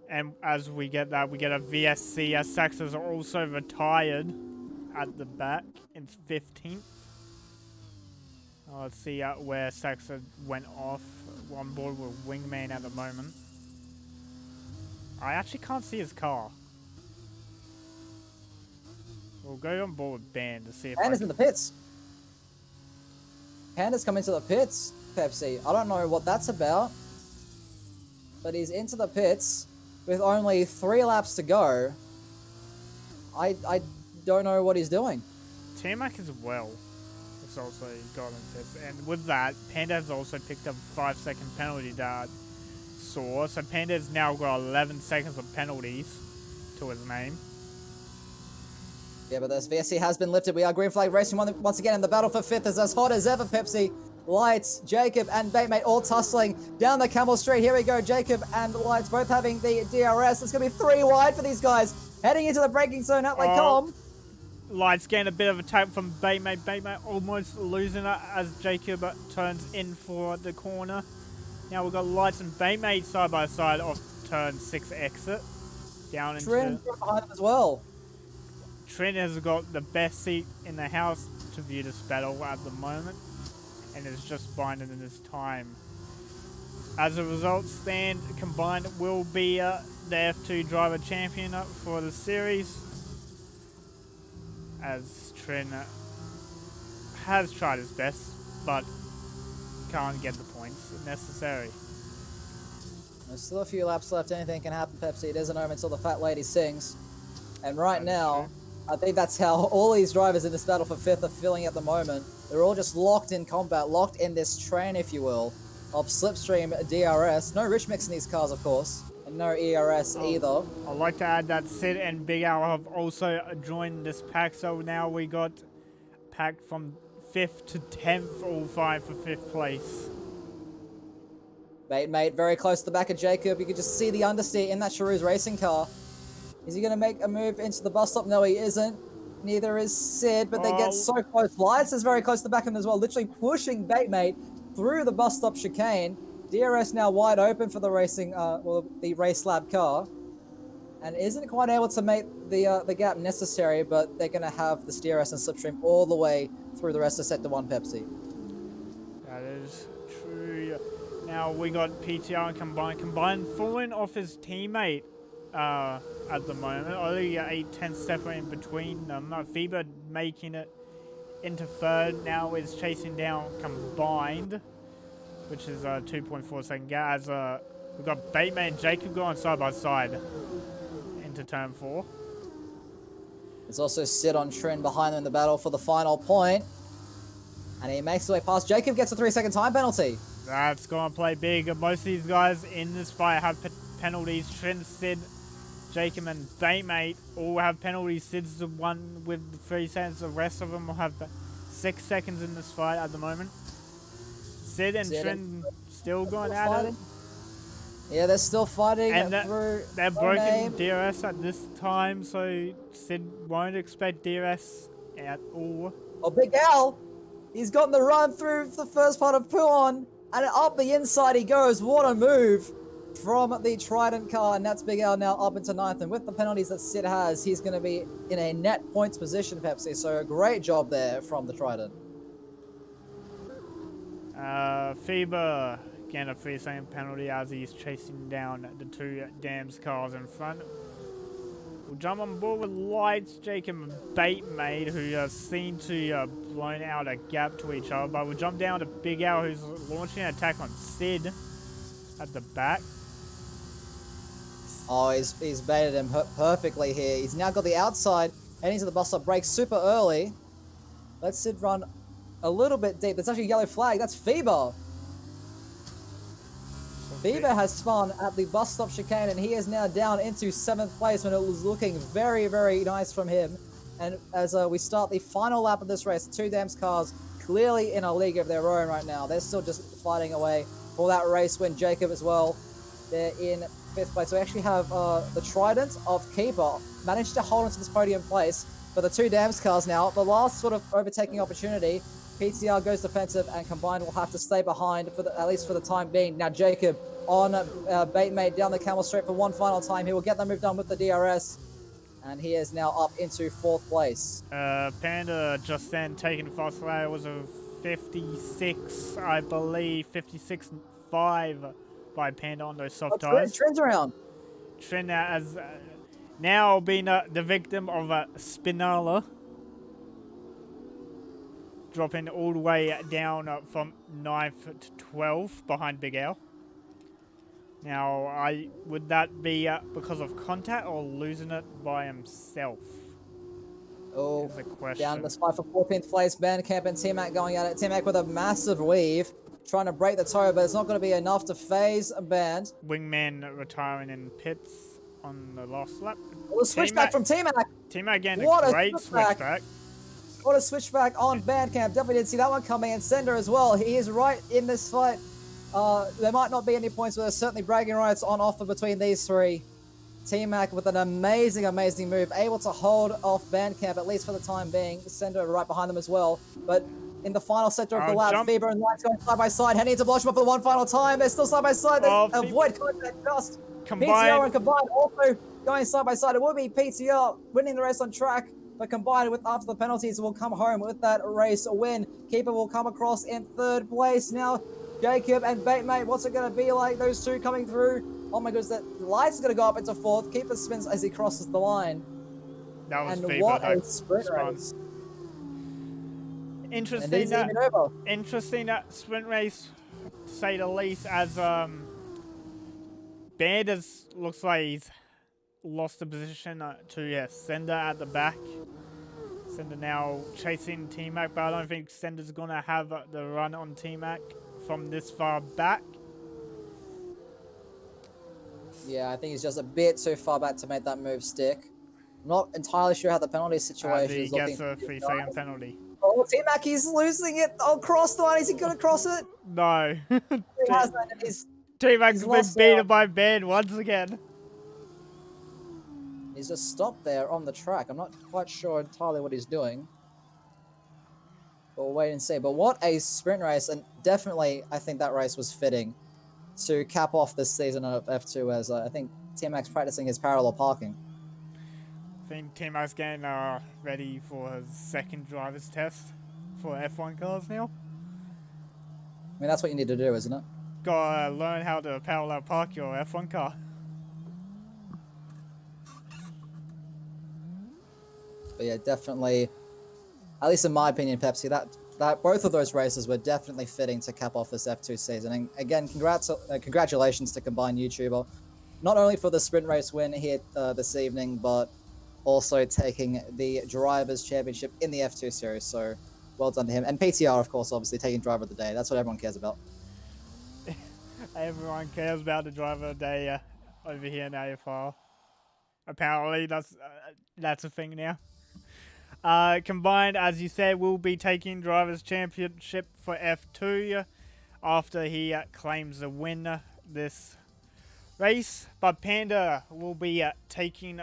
And as we get that, we get a VSC, as Saxa's also retired at the back in 15th. Let's see where Saxa went off. We're on board with Wingman at the moment. I actually can't see his car. We'll go on board with Band to see if Panda's in the pits. Panda's come into the pits, Pepsi. I don't know what that's about. But he's into the pits with only 3 laps to go. I don't know what he's doing. T-Mac as well. It's also got in pits. And with that, Panda has also picked up a 5-second penalty that I saw. So Panda's now got 11 seconds of penalties to his name. Yeah, but this VSC has been lifted. We are green flag racing once again in the battle for 5th. Is as hot as ever, Pepsi. Lights, Jacob and Batemate all tussling down the Camel Street. Here we go, Jacob and Lights both having the DRS. It's going to be 3 wide for these guys. Heading into the braking zone, out they come. Lights getting a bit of a tap from Batemate. Batemate almost losing it as Jacob turns in for the corner. Now we've got Lights and Batemate side by side off turn 6 exit. Down into... Trin behind them as well. Trin has got the best seat in the house to view this battle at the moment, and is just binding in his time. As a result, stand combined will be the F2 driver champion for the series, as Trin has tried his best, but can't get the points necessary. There's still a few laps left. Anything can happen, Pepsi. It isn't over until the fat lady sings. And right now, I think that's how all these drivers in this battle for 5th are feeling at the moment. They're all just locked in combat, locked in this train, if you will, of Slipstream DRS. No rich mix in these cars, of course, and no ERS either. I'd like to add that Sid and Big Al have also joined this pack, so now we got packed from 5th to 10th, all 5 for 5th place. Mate, very close to the back of Jacob. You can just see the understeer in that Charouz racing car. Is he going to make a move into the bus stop? No, he isn't. Neither is Sid, but they get so close. Lights is very close to the back of him as well, literally pushing Batemate through the bus stop chicane. DRS now wide open for the racing, the race lab car, and isn't quite able to make the gap necessary. But they're going to have the DRS and Slipstream all the way through the rest of Sector 1 Pepsi. That is true. Now we got PTR and Combined falling off his teammate at the moment. Only 8/10 separate in between them. FIBA making it into 3rd. Now is chasing down Combined, which is a 2.4 second gap. As we've got Batemate and Jacob going side by side into turn 4. There's also Sid on Trin behind them in the battle for the final point. And he makes his way past. Jacob gets a 3-second time penalty. That's going to play big. Most of these guys in this fight have penalties. Trin, Sid, Jacob and Batemate all have penalties. Sid's the one with 3 seconds. The rest of them will have 6 seconds in this fight at the moment. Sid and Trin still going at it. Yeah, they're still fighting. And they're broken DRS at this time, so Sid won't expect DRS at all. Oh, Big Al! He's gotten the run through the first part of Puon, and up the inside he goes. What a move from the Trident car, and that's Big Al now up into 9th. And with the penalties that Sid has, he's going to be in a net points position, Pepsi. So a great job there from the Trident. FIBA getting a 3-second penalty as he's chasing down the 2 Dams cars in front. We'll jump on board with Lights, Jacob and Batemate, who seem to blown out a gap to each other. But we'll jump down to Big Al, who's launching an attack on Sid at the back. Oh, he's baited him perfectly here. He's now got the outside, heading to the bus stop, break super early. Let's Sid run a little bit deep. That's actually a yellow flag. That's FIBA. So Bieber has spun at the bus stop chicane, and he is now down into 7th place when it was looking very, very nice from him. And as we start the final lap of this race, 2 Dams cars clearly in a league of their own right now. They're still just fighting away for that race win. Jacob as well, they're in 5th place. So we actually have the Trident of Keeper managed to hold onto this podium place for the 2 Dams cars now. The last sort of overtaking opportunity. PTR goes defensive, and Combined will have to stay behind for at least for the time being. Now Jacob on Batemate down the Camel Straight for one final time. He will get the move done with the DRS, and he is now up into 4th place. Panda just then taking the fast lap. It was a 56, I believe, 56.5 by Panda on those soft tires. Trends around. Trent has now been the victim of a Spinala, dropping all the way down from 9th to 12th behind Big Al. Now, would that be because of contact or losing it by himself? Oh, is the question. Down in the spot for 14th place. Bandcamp and T-Mac going at it. T-Mac with a massive weave, trying to break the toe, but it's not going to be enough to phase a Band. Wingman retiring in pits on the last lap. Well, a switchback from T-Mac. T-Mac again, a great switchback. What a switchback on Bandcamp. Definitely didn't see that one coming. And Sender as well. He is right in this fight. There might not be any points, but there's certainly bragging rights on offer between these 3. T-Mac with an amazing, amazing move. Able to hold off Bandcamp, at least for the time being. Sender right behind them as well. But in the final sector of the lap, Fever and Lights going side by side. Heading into Blotchman for the one final time. They're still side by side. They avoid contact just. Combined. PTR and Combined also going side by side. It will be PTR winning the race on track. But Combined with after the penalties will come home with that race win. Keeper will come across in 3rd place. Now Jacob and Batemate, what's it going to be like? Those 2 coming through. Oh my goodness, that Light's going to go up into 4th. Keeper spins as he crosses the line. That was and what a sprint race. Interesting that sprint race, to say the least, as Banders looks like he's lost the position to Sender at the back. Sender now chasing T-Mac, but I don't think Sender's going to have the run on T-Mac from this far back. Yeah, I think he's just a bit too far back to make that move stick. I'm not entirely sure how the penalty situation is looking. He gets a 3-second penalty. Oh, T-Mac, he's losing it. Oh, cross the line. Is he going to cross it? No. He hasn't. T-Mac's been beaten by Band once again. He's just stopped there on the track. I'm not quite sure entirely what he's doing. But we'll wait and see. But what a sprint race. And definitely, I think that race was fitting to cap off this season of F2 as I think T-Mac's practicing his parallel parking. I think T-Mac's getting ready for his 2nd driver's test for F1 cars now. I mean, that's what you need to do, isn't it? Gotta learn how to parallel park your F1 car. But yeah, definitely, at least in my opinion, Pepsi, that both of those races were definitely fitting to cap off this F2 season. And again, congratulations to Combined YouTuber, not only for the sprint race win here this evening, but also taking the Drivers' Championship in the F2 series. So well done to him. And PTR, of course, obviously taking Driver of the Day. That's what everyone cares about. Everyone cares about the Driver of the Day over here in AFR. Apparently, that's a thing now. Combined, as you said, will be taking Drivers' Championship for F2 after he claims the win this race. But Panda will be taking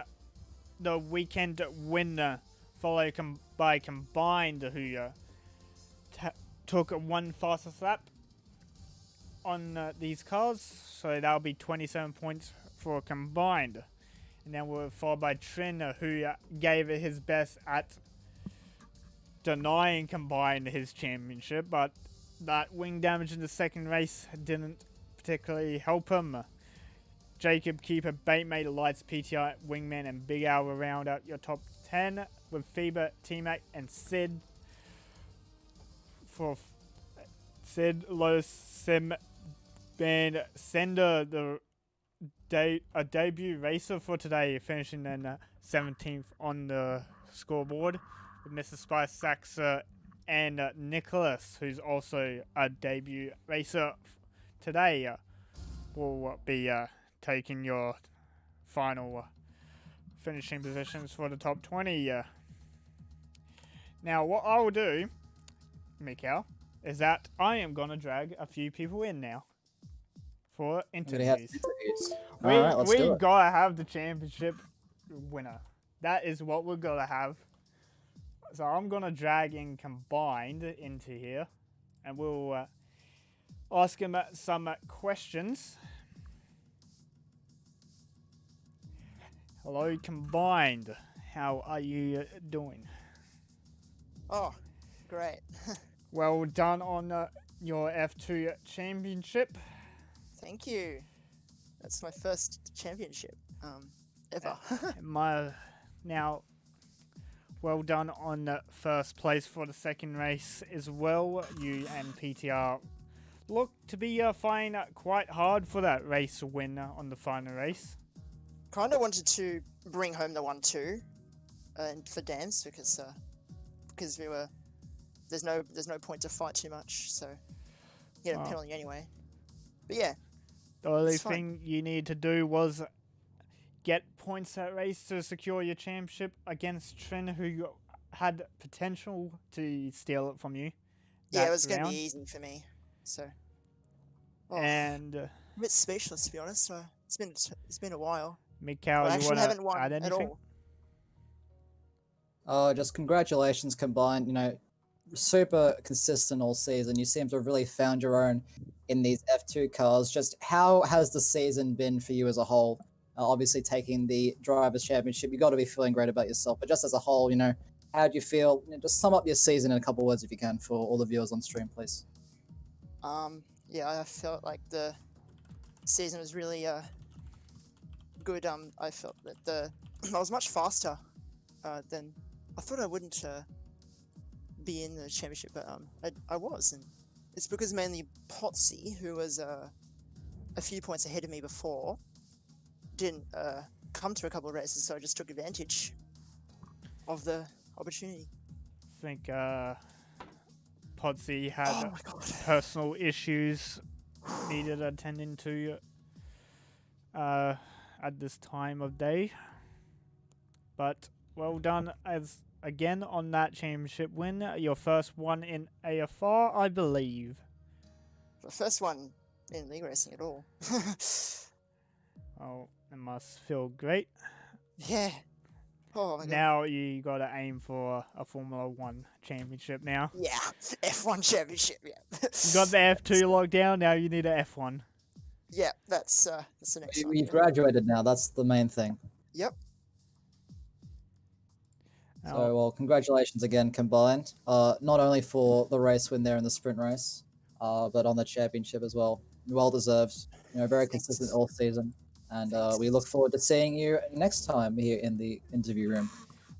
the weekend winner, followed by Combined, who took one fastest lap on these cars. So that'll be 27 points for Combined. And then we're followed by Trin, who gave it his best at denying Combined his championship, but that wing damage in the 2nd race didn't particularly help him. Jacob, Keeper, Batemate, Lights, PTI, Wingman, and Big Al will round out your top 10 with Fever, T-Mac, and Sid. For Sid, Lotus, Sim, Band, Sender, a debut racer for today, finishing in 17th on the scoreboard, with Mr. Spice, Saxa, and Nicholas, who's also a debut racer today. will be taking your final finishing positions for the top 20. Now, what I will do, Mikhail, is that I am going to drag a few people in now for I'm gonna have interviews. some interviews. All We, right, let's we do it. got to have the championship winner. That is what we're going to have. So I'm going to drag in Combined into here. And we'll ask him some questions. Hello, Combined. How are you doing? Oh, great. Well done on your F2 championship. Thank you. That's my first championship ever. Now, well done on first place for the second race as well. You and PTR look to be fighting quite hard for that race win on the final race. Kind of wanted to bring home the 1-2 and for Dan's because we were there's no point to fight too much, so he had a penalty anyway. But yeah, the only thing you need to do was get points that race to secure your championship against Trin, who had potential to steal it from you. Yeah, it was going to be easy for me. So, and I'm a bit speechless, to be honest. It's been a while. Mikhail, I you actually haven't won add anything? at all. Just congratulations, Combined. You know, super consistent all season. You seem to have really found your own in these F2 cars. Just how has the season been for you as a whole? Obviously, taking the Drivers' Championship, you got to be feeling great about yourself. But just as a whole, you know, how do you feel? You know, just sum up your season in a couple of words if you can for all the viewers on stream, please. Yeah, I felt like the season was really good. I felt that I was much faster than I thought I wouldn't be in the championship, but I was, and it's because mainly Potsy, who was a few points ahead of me before, didn't come to a couple of races, so I just took advantage of the opportunity. I think Podsy had personal issues needed attending to at this time of day. But well done again on that championship win. Your first one in AFR, I believe. The first one in league racing at all. Oh, it must feel great. Yeah. Oh my God. Now you got to aim for a Formula 1 championship now. Yeah, F1 championship, yeah. You got the F2 locked down, now you need an F1. Yeah, that's the next one. You've graduated now, that's the main thing. Yep. So, well, congratulations again, Combined. Not only for the race win there in the sprint race, but on the championship as well. Well deserved. You know, very consistent all season. And we look forward to seeing you next time here in the interview room.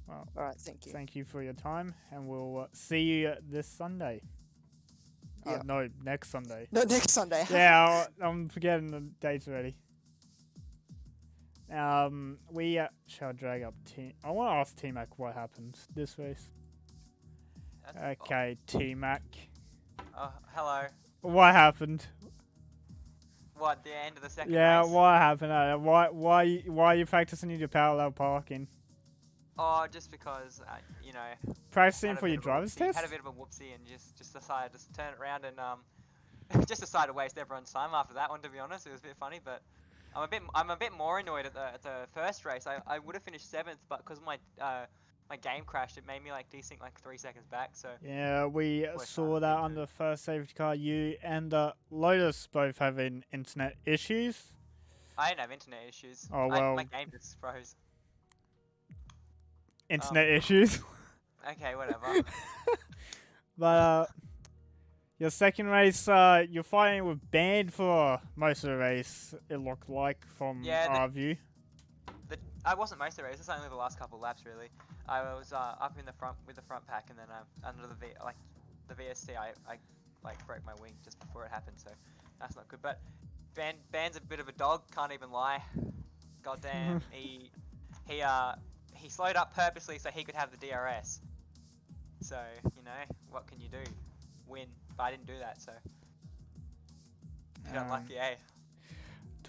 Well, all right, thank you. Thank you for your time, and we'll see you this Sunday. Yeah. No, next Sunday. No, next Sunday. Yeah, I'm forgetting the dates already. We shall drag up T. I want to ask T-Mac what happened this race. Okay, T-Mac. Oh, hello. What happened? What, the end of the second Yeah, race? what happened? Why are you practicing in your parallel parking? Oh, just because, you know... Practicing for your driver's test? Had a bit of a whoopsie and just decided to turn it around and just decided to waste everyone's time after that one, to be honest. It was a bit funny, but I'm a bit more annoyed at the first race. I would have finished 7th, but because my game crashed, it made me like desync like 3 seconds back. So yeah, we saw that on the first safety car. You and Lotus both having internet issues. I didn't have internet issues. Oh well, my game just froze. Internet issues. Okay, whatever. But your second race, you're fighting with Band for most of the race. It looked like from our view. I wasn't most of the race. It's only the last couple of laps really. I was up in the front with the front pack, and then under the VSC, I like broke my wing just before it happened. So that's not good. But Band's a bit of a dog. Can't even lie. Goddamn. He slowed up purposely so he could have the DRS. So, you know, what can you do? Win. But I didn't do that, so... You got lucky, eh?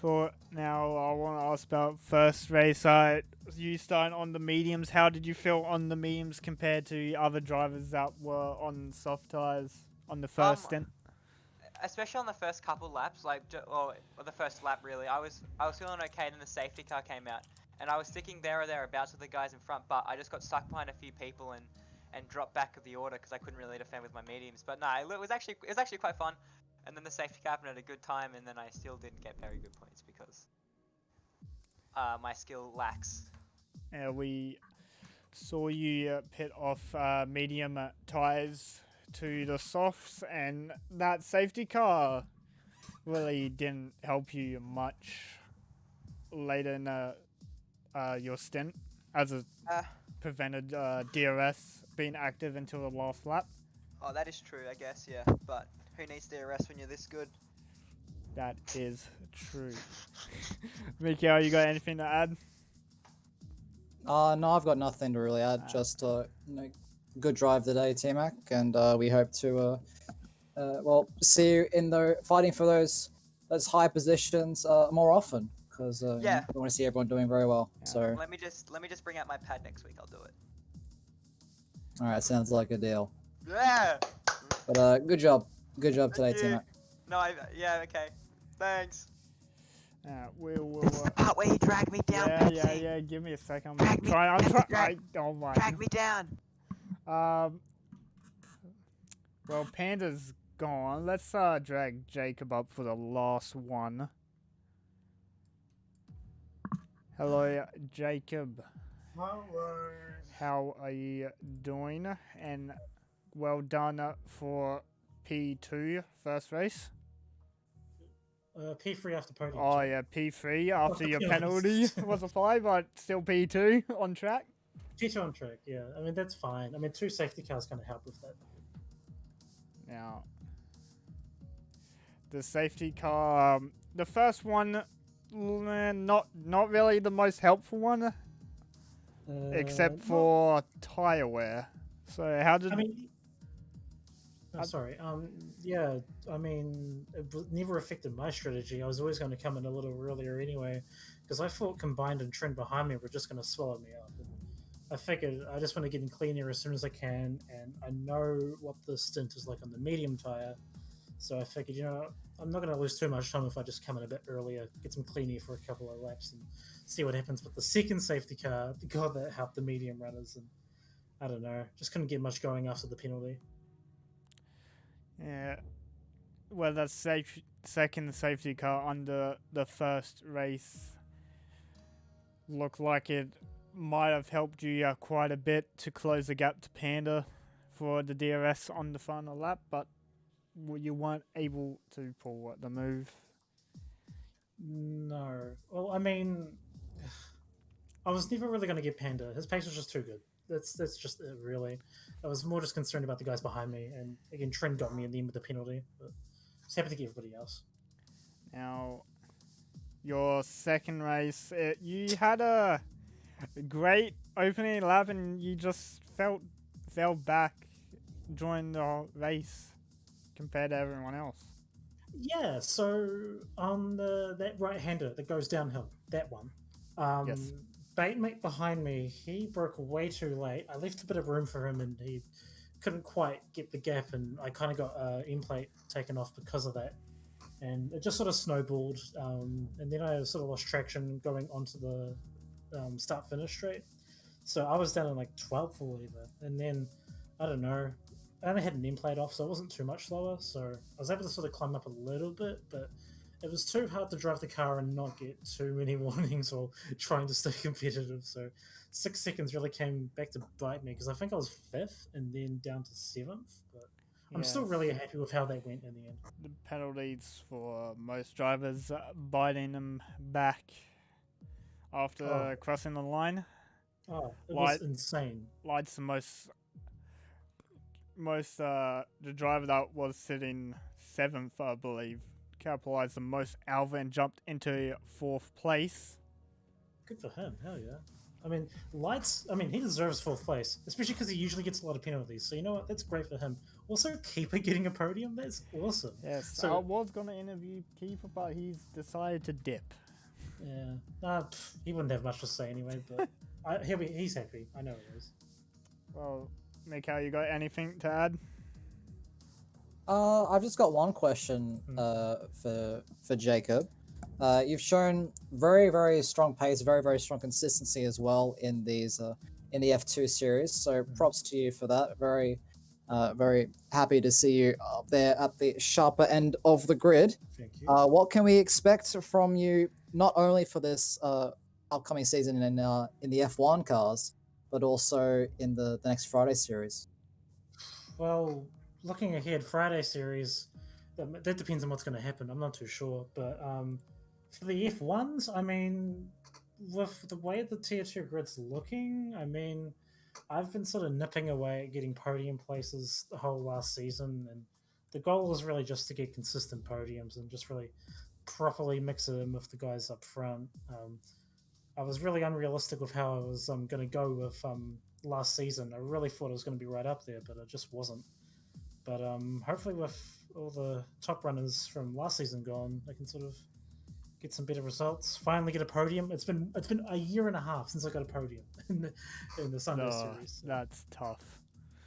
Now I want to ask about first race. You starting on the mediums. How did you feel on the mediums compared to other drivers that were on soft tires on the first stint? Especially on the first couple laps, or the first lap really, I was feeling okay, and then the safety car came out, and I was sticking there or thereabouts with the guys in front, but I just got stuck behind a few people and dropped back of the order because I couldn't really defend with my mediums. But no, it was actually quite fun, and then the safety car happened at a good time, and then I still didn't get very good points because my skill lacks. We saw you pit off medium tires to the softs, and that safety car really didn't help you much later in your stint, as it prevented DRS being active until the last lap. Oh, that is true, I guess, yeah. But who needs DRS when you're this good? That is true. Mikael, you got anything to add? No, I've got nothing to really add. Just good drive today, T-Mac, and we hope to see you in the fighting for those high positions more often, because Yeah. we want to see everyone doing very well. Yeah. So Let me just bring out my pad next week. I'll do it. all right, sounds like a deal. Yeah. But good job today, Thank you. T-Mac. No, yeah, okay. Thanks. We'll This is the part where you drag me down, Pepsi. yeah. Give me a second. Drag me- I'm Pepsi, trying. Oh my. Drag me down. Well, Panda's gone. Let's drag Jacob up for the last one. Hello, Jacob. Hello. How are you doing? And well done for P2 first race. P3 after podium. Oh sorry. yeah, P3 after your Yeah. penalty was applied, but still P2 on track. P2 on track, yeah. I mean, that's fine. I mean, 2 safety cars kind of help with that. Now, the safety car, the first one, not really the most helpful one, except for tire wear. So how did? I mean, sorry. Yeah. I mean, never affected my strategy. I was always going to come in a little earlier anyway, because I thought combined and trend behind me were just going to swallow me up. And I figured I just want to get in clean air as soon as I can, and I know what the stint is like on the medium tire. So I figured, I'm not going to lose too much time if I just come in a bit earlier, get some clean air for a couple of laps, and see what happens with the second safety car, the guy that helped the medium runners. And I don't know, just couldn't get much going after the penalty. Yeah. Well, that second safety car under the first race looked like it might have helped you quite a bit to close the gap to Panda for the DRS on the final lap, but you weren't able to pull the move. No. Well, I mean, I was never really going to get Panda. His pace was just too good. That's just it, really. I was more just concerned about the guys behind me, and again, Trent got me in the end with the penalty. But just happy to get everybody else. Now, your second race, you had a great opening lap, and you just fell back during the race compared to everyone else. Yeah. So on that right-hander that goes downhill, that one. Yes. Batemate behind me, he broke way too late. I left a bit of room for him, and he couldn't quite get the gap, and I kind of got end plate taken off because of that. And it just sort of snowballed, and then I sort of lost traction going onto the start-finish straight. So I was down in like 12th or whatever, and then, I don't know, I only had an end plate off, so it wasn't too much slower, so I was able to sort of climb up a little bit, but it was too hard to drive the car and not get too many warnings while trying to stay competitive. So 6 seconds really came back to bite me, because I think I was 5th and then down to 7th. But I'm still really happy with how they went in the end. The penalties for most drivers biting them back after crossing the line. Oh, it was insane. Lights the most the driver that was sitting 7th, I believe, capitalized the most alpha and jumped into 4th place. Good for him, hell yeah. I mean, Lights. I mean, he deserves fourth place, especially because he usually gets a lot of penalties. So you know what? That's great for him. Also, Keeper getting a podium. That's awesome. Yes, I So was gonna interview Keeper, but he's decided to dip. yeah, he wouldn't have much to say anyway. But he's happy. I know he is. Well, Mikhail, you got anything to add? I've just got one question Hmm. for Jacob. You've shown very, very strong pace, very, very strong consistency as well in these in the F2 series. So props to you for that. Very happy to see you up there at the sharper end of the grid. Thank you. What can we expect from you not only for this upcoming season in the F1 cars, but also in the next Friday series? Well, looking ahead, Friday series, that depends on what's going to happen. I'm not too sure, but for the F1s, I mean, with the way the tier two grid's looking, I mean, I've been sort of nipping away at getting podium places the whole last season, and the goal is really just to get consistent podiums and just really properly mix it in with the guys up front. I was really unrealistic with how I was going to go with last season. I really thought it was going to be right up there, but it just wasn't. But hopefully, with all the top runners from last season gone, I can sort of get some better results. Finally, get a podium. It's been a year and a half since I got a podium in the Sunday No, series. So. that's tough.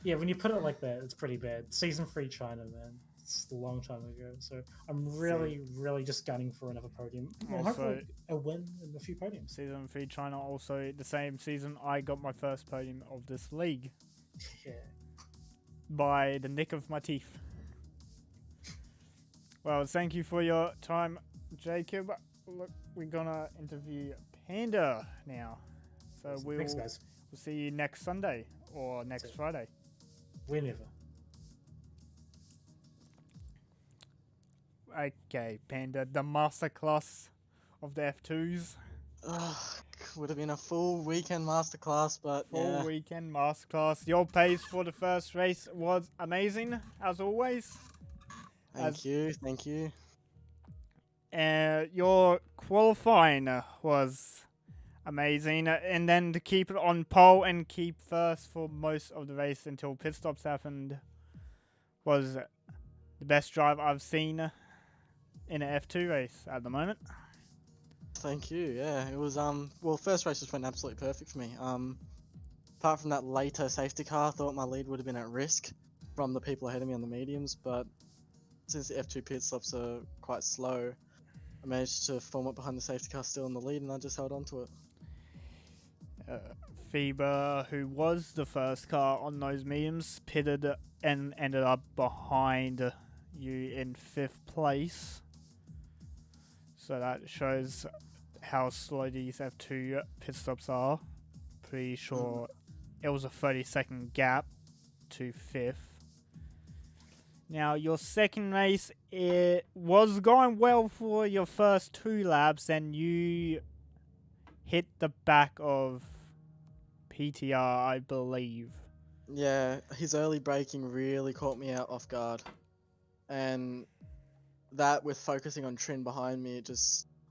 Yeah, when you put it like that, it's pretty bad. Season 3 China, man. It's a long time ago. So I'm really just gunning for another podium. Well, Also- hopefully a win and a few podiums. Season 3 China, also the same season I got my first podium of this league Yeah. by the nick of my teeth. Well, thank you for your time, Jacob. Look, we're gonna interview Panda now. So Thanks, guys. we'll see you next Sunday or next it. Friday. Whenever. Okay, Panda, the masterclass of the F2s. Would have been a full weekend masterclass, but Full yeah. weekend masterclass. Your pace for the first race was amazing, as always. Thank you. Your qualifying was amazing, and then to keep it on pole and keep first for most of the race until pit stops happened was the best drive I've seen in an F2 race at the moment. Thank you. Yeah, it was well, first race just went absolutely perfect for me. Apart from that later safety car, I thought my lead would have been at risk from the people ahead of me on the mediums, but since the F2 pit stops are quite slow, I managed to form up behind the safety car still in the lead, and I just held on to it. FIBA, who was the first car on those mediums, pitted and ended up behind you in 5th place. So that shows how slow these F2 pit stops are. Pretty sure it was a 30-second gap to 5th. Now, your second race, it was going well for your first 2 laps, and you hit the back of PTR, I believe. Yeah, his early braking really caught me out off guard, and that with focusing on Trin behind me,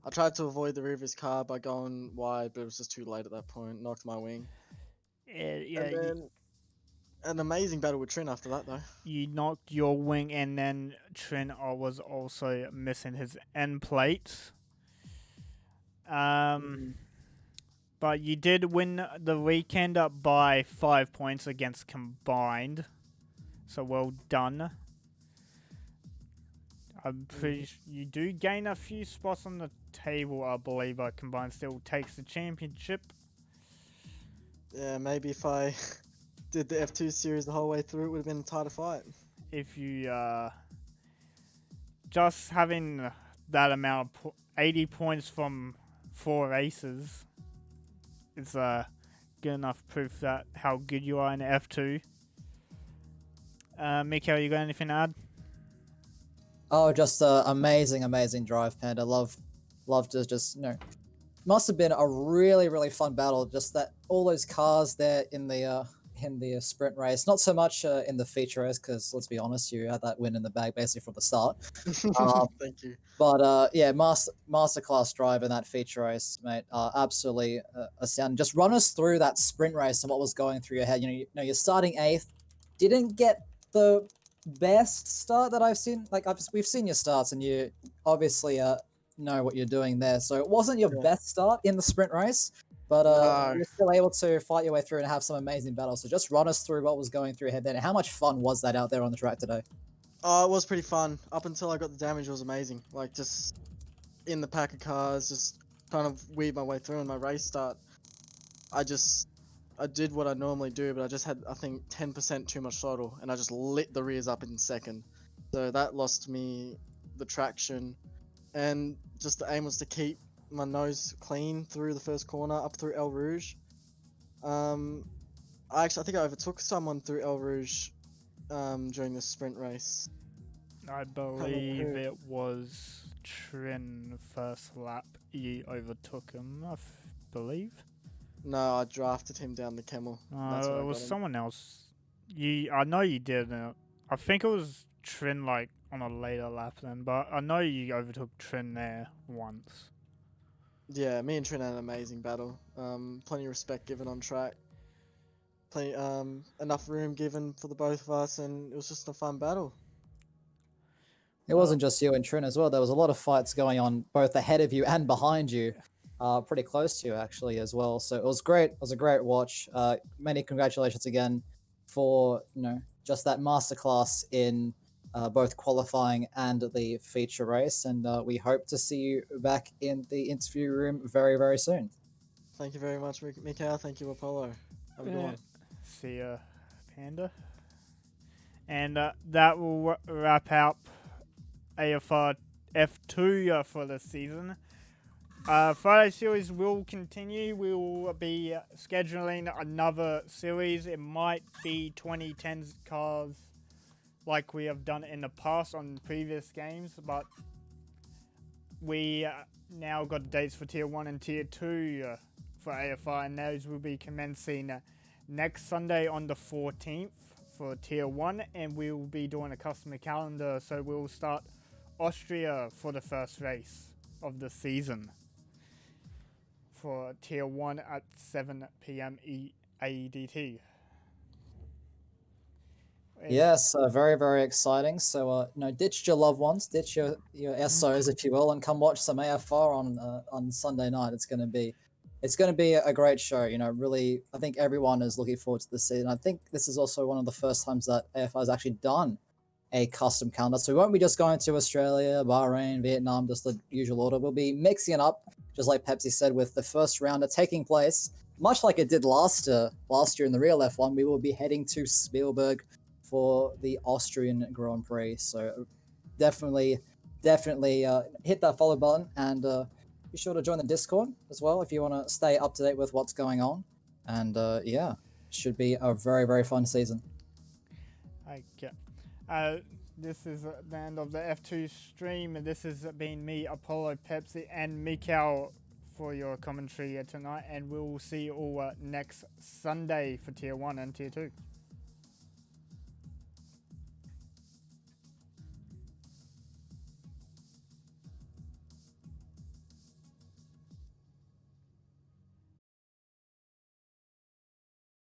I tried to avoid the rear of his car by going wide, but it was just too late at that point. Knocked my wing. Yeah, And then an amazing battle with Trin after that, though. you knocked your wing, and then Trin was also missing his end plate. But you did win the weekend up by 5 points against combined. So well done. I'm pretty you do gain a few spots on the table, I believe. Combined still takes the championship. Yeah, maybe if I did the F2 series the whole way through, it would have been a tighter fight. If you just having that amount of 80 points from 4 races is good enough proof that how good you are in F2. Mikhail, you got anything to add? Oh, just amazing drive, Panda. Love to just must have been a really fun battle. Just that all those cars there in the in the sprint race. Not so much in the feature race, because let's be honest, you had that win in the bag basically from the start. Thank you. But yeah, masterclass drive in that feature race, mate. Absolutely astounding. Just run us through that sprint race and what was going through your head. You're starting eighth. Didn't get the best start that I've seen. Like we've seen your starts, and you obviously know what you're doing there. So it wasn't your Yeah. best start in the sprint race, but No. you're still able to fight your way through and have some amazing battles. So just run us through what was going through your head then. And how much fun was that out there on the track today? Oh, it was pretty fun. Up until I got the damage, it was amazing. Like, just in the pack of cars, just kind of weave my way through. In my race start, I did what I normally do, but I just had, I think, 10% too much throttle, and I just lit the rears up in second. So that lost me the traction, and just the aim was to keep my nose clean through the first corner, up through El Rouge. I think I overtook someone through El Rouge during the sprint race. I believe it was Trin first lap. You overtook him, I believe. No, I drafted him down the Camel. That's what I It was got him. someone else. I know you did. I think it was Trin like on a later lap then, but I know you overtook Trin there once. Yeah, me and Trin had an amazing battle. Plenty of respect given on track. Plenty, enough room given for the both of us, and it was just a fun battle. It wasn't just you and Trin as well. There was a lot of fights going on both ahead of you and behind you, pretty close to you actually as well. So it was great. It was a great watch. Many congratulations again for just that masterclass in both qualifying and the feature race. And we hope to see you back in the interview room very, very soon. Thank you very much, Mikhail. Thank you, Apollo. Have a good one. See ya, Panda. And that will wrap up AFR F2 for the season. Friday series will continue. We will be scheduling another series. It might be 2010s cars like we have done in the past on previous games, but we now got dates for Tier 1 and Tier 2 for AFR, and those will be commencing next Sunday on the 14th for Tier 1, and we will be doing a customer calendar, so we'll start Austria for the first race of the season for Tier 1 at 7 p.m. AEDT. Yes, very, very exciting. So, ditch your loved ones, ditch your SOs, if you will, and come watch some AFR on Sunday night. It's going to be a great show. Really, I think everyone is looking forward to the season. I think this is also one of the first times that AFR has actually done a custom calendar. So we won't be just going to Australia, Bahrain, Vietnam, just the usual order. We'll be mixing it up, just like Pepsi said, with the first rounder taking place, much like it did last year in the real F1. We will be heading to Spielberg for the Austrian Grand Prix. So definitely hit that follow button, and be sure to join the Discord as well if you want to stay up to date with what's going on. And yeah, should be a very, very fun season. Okay. This is the end of the F2 stream, and this has been me, Apollo, Pepsi, and Mikhail for your commentary tonight, and we'll see you all next Sunday for Tier 1 and Tier 2.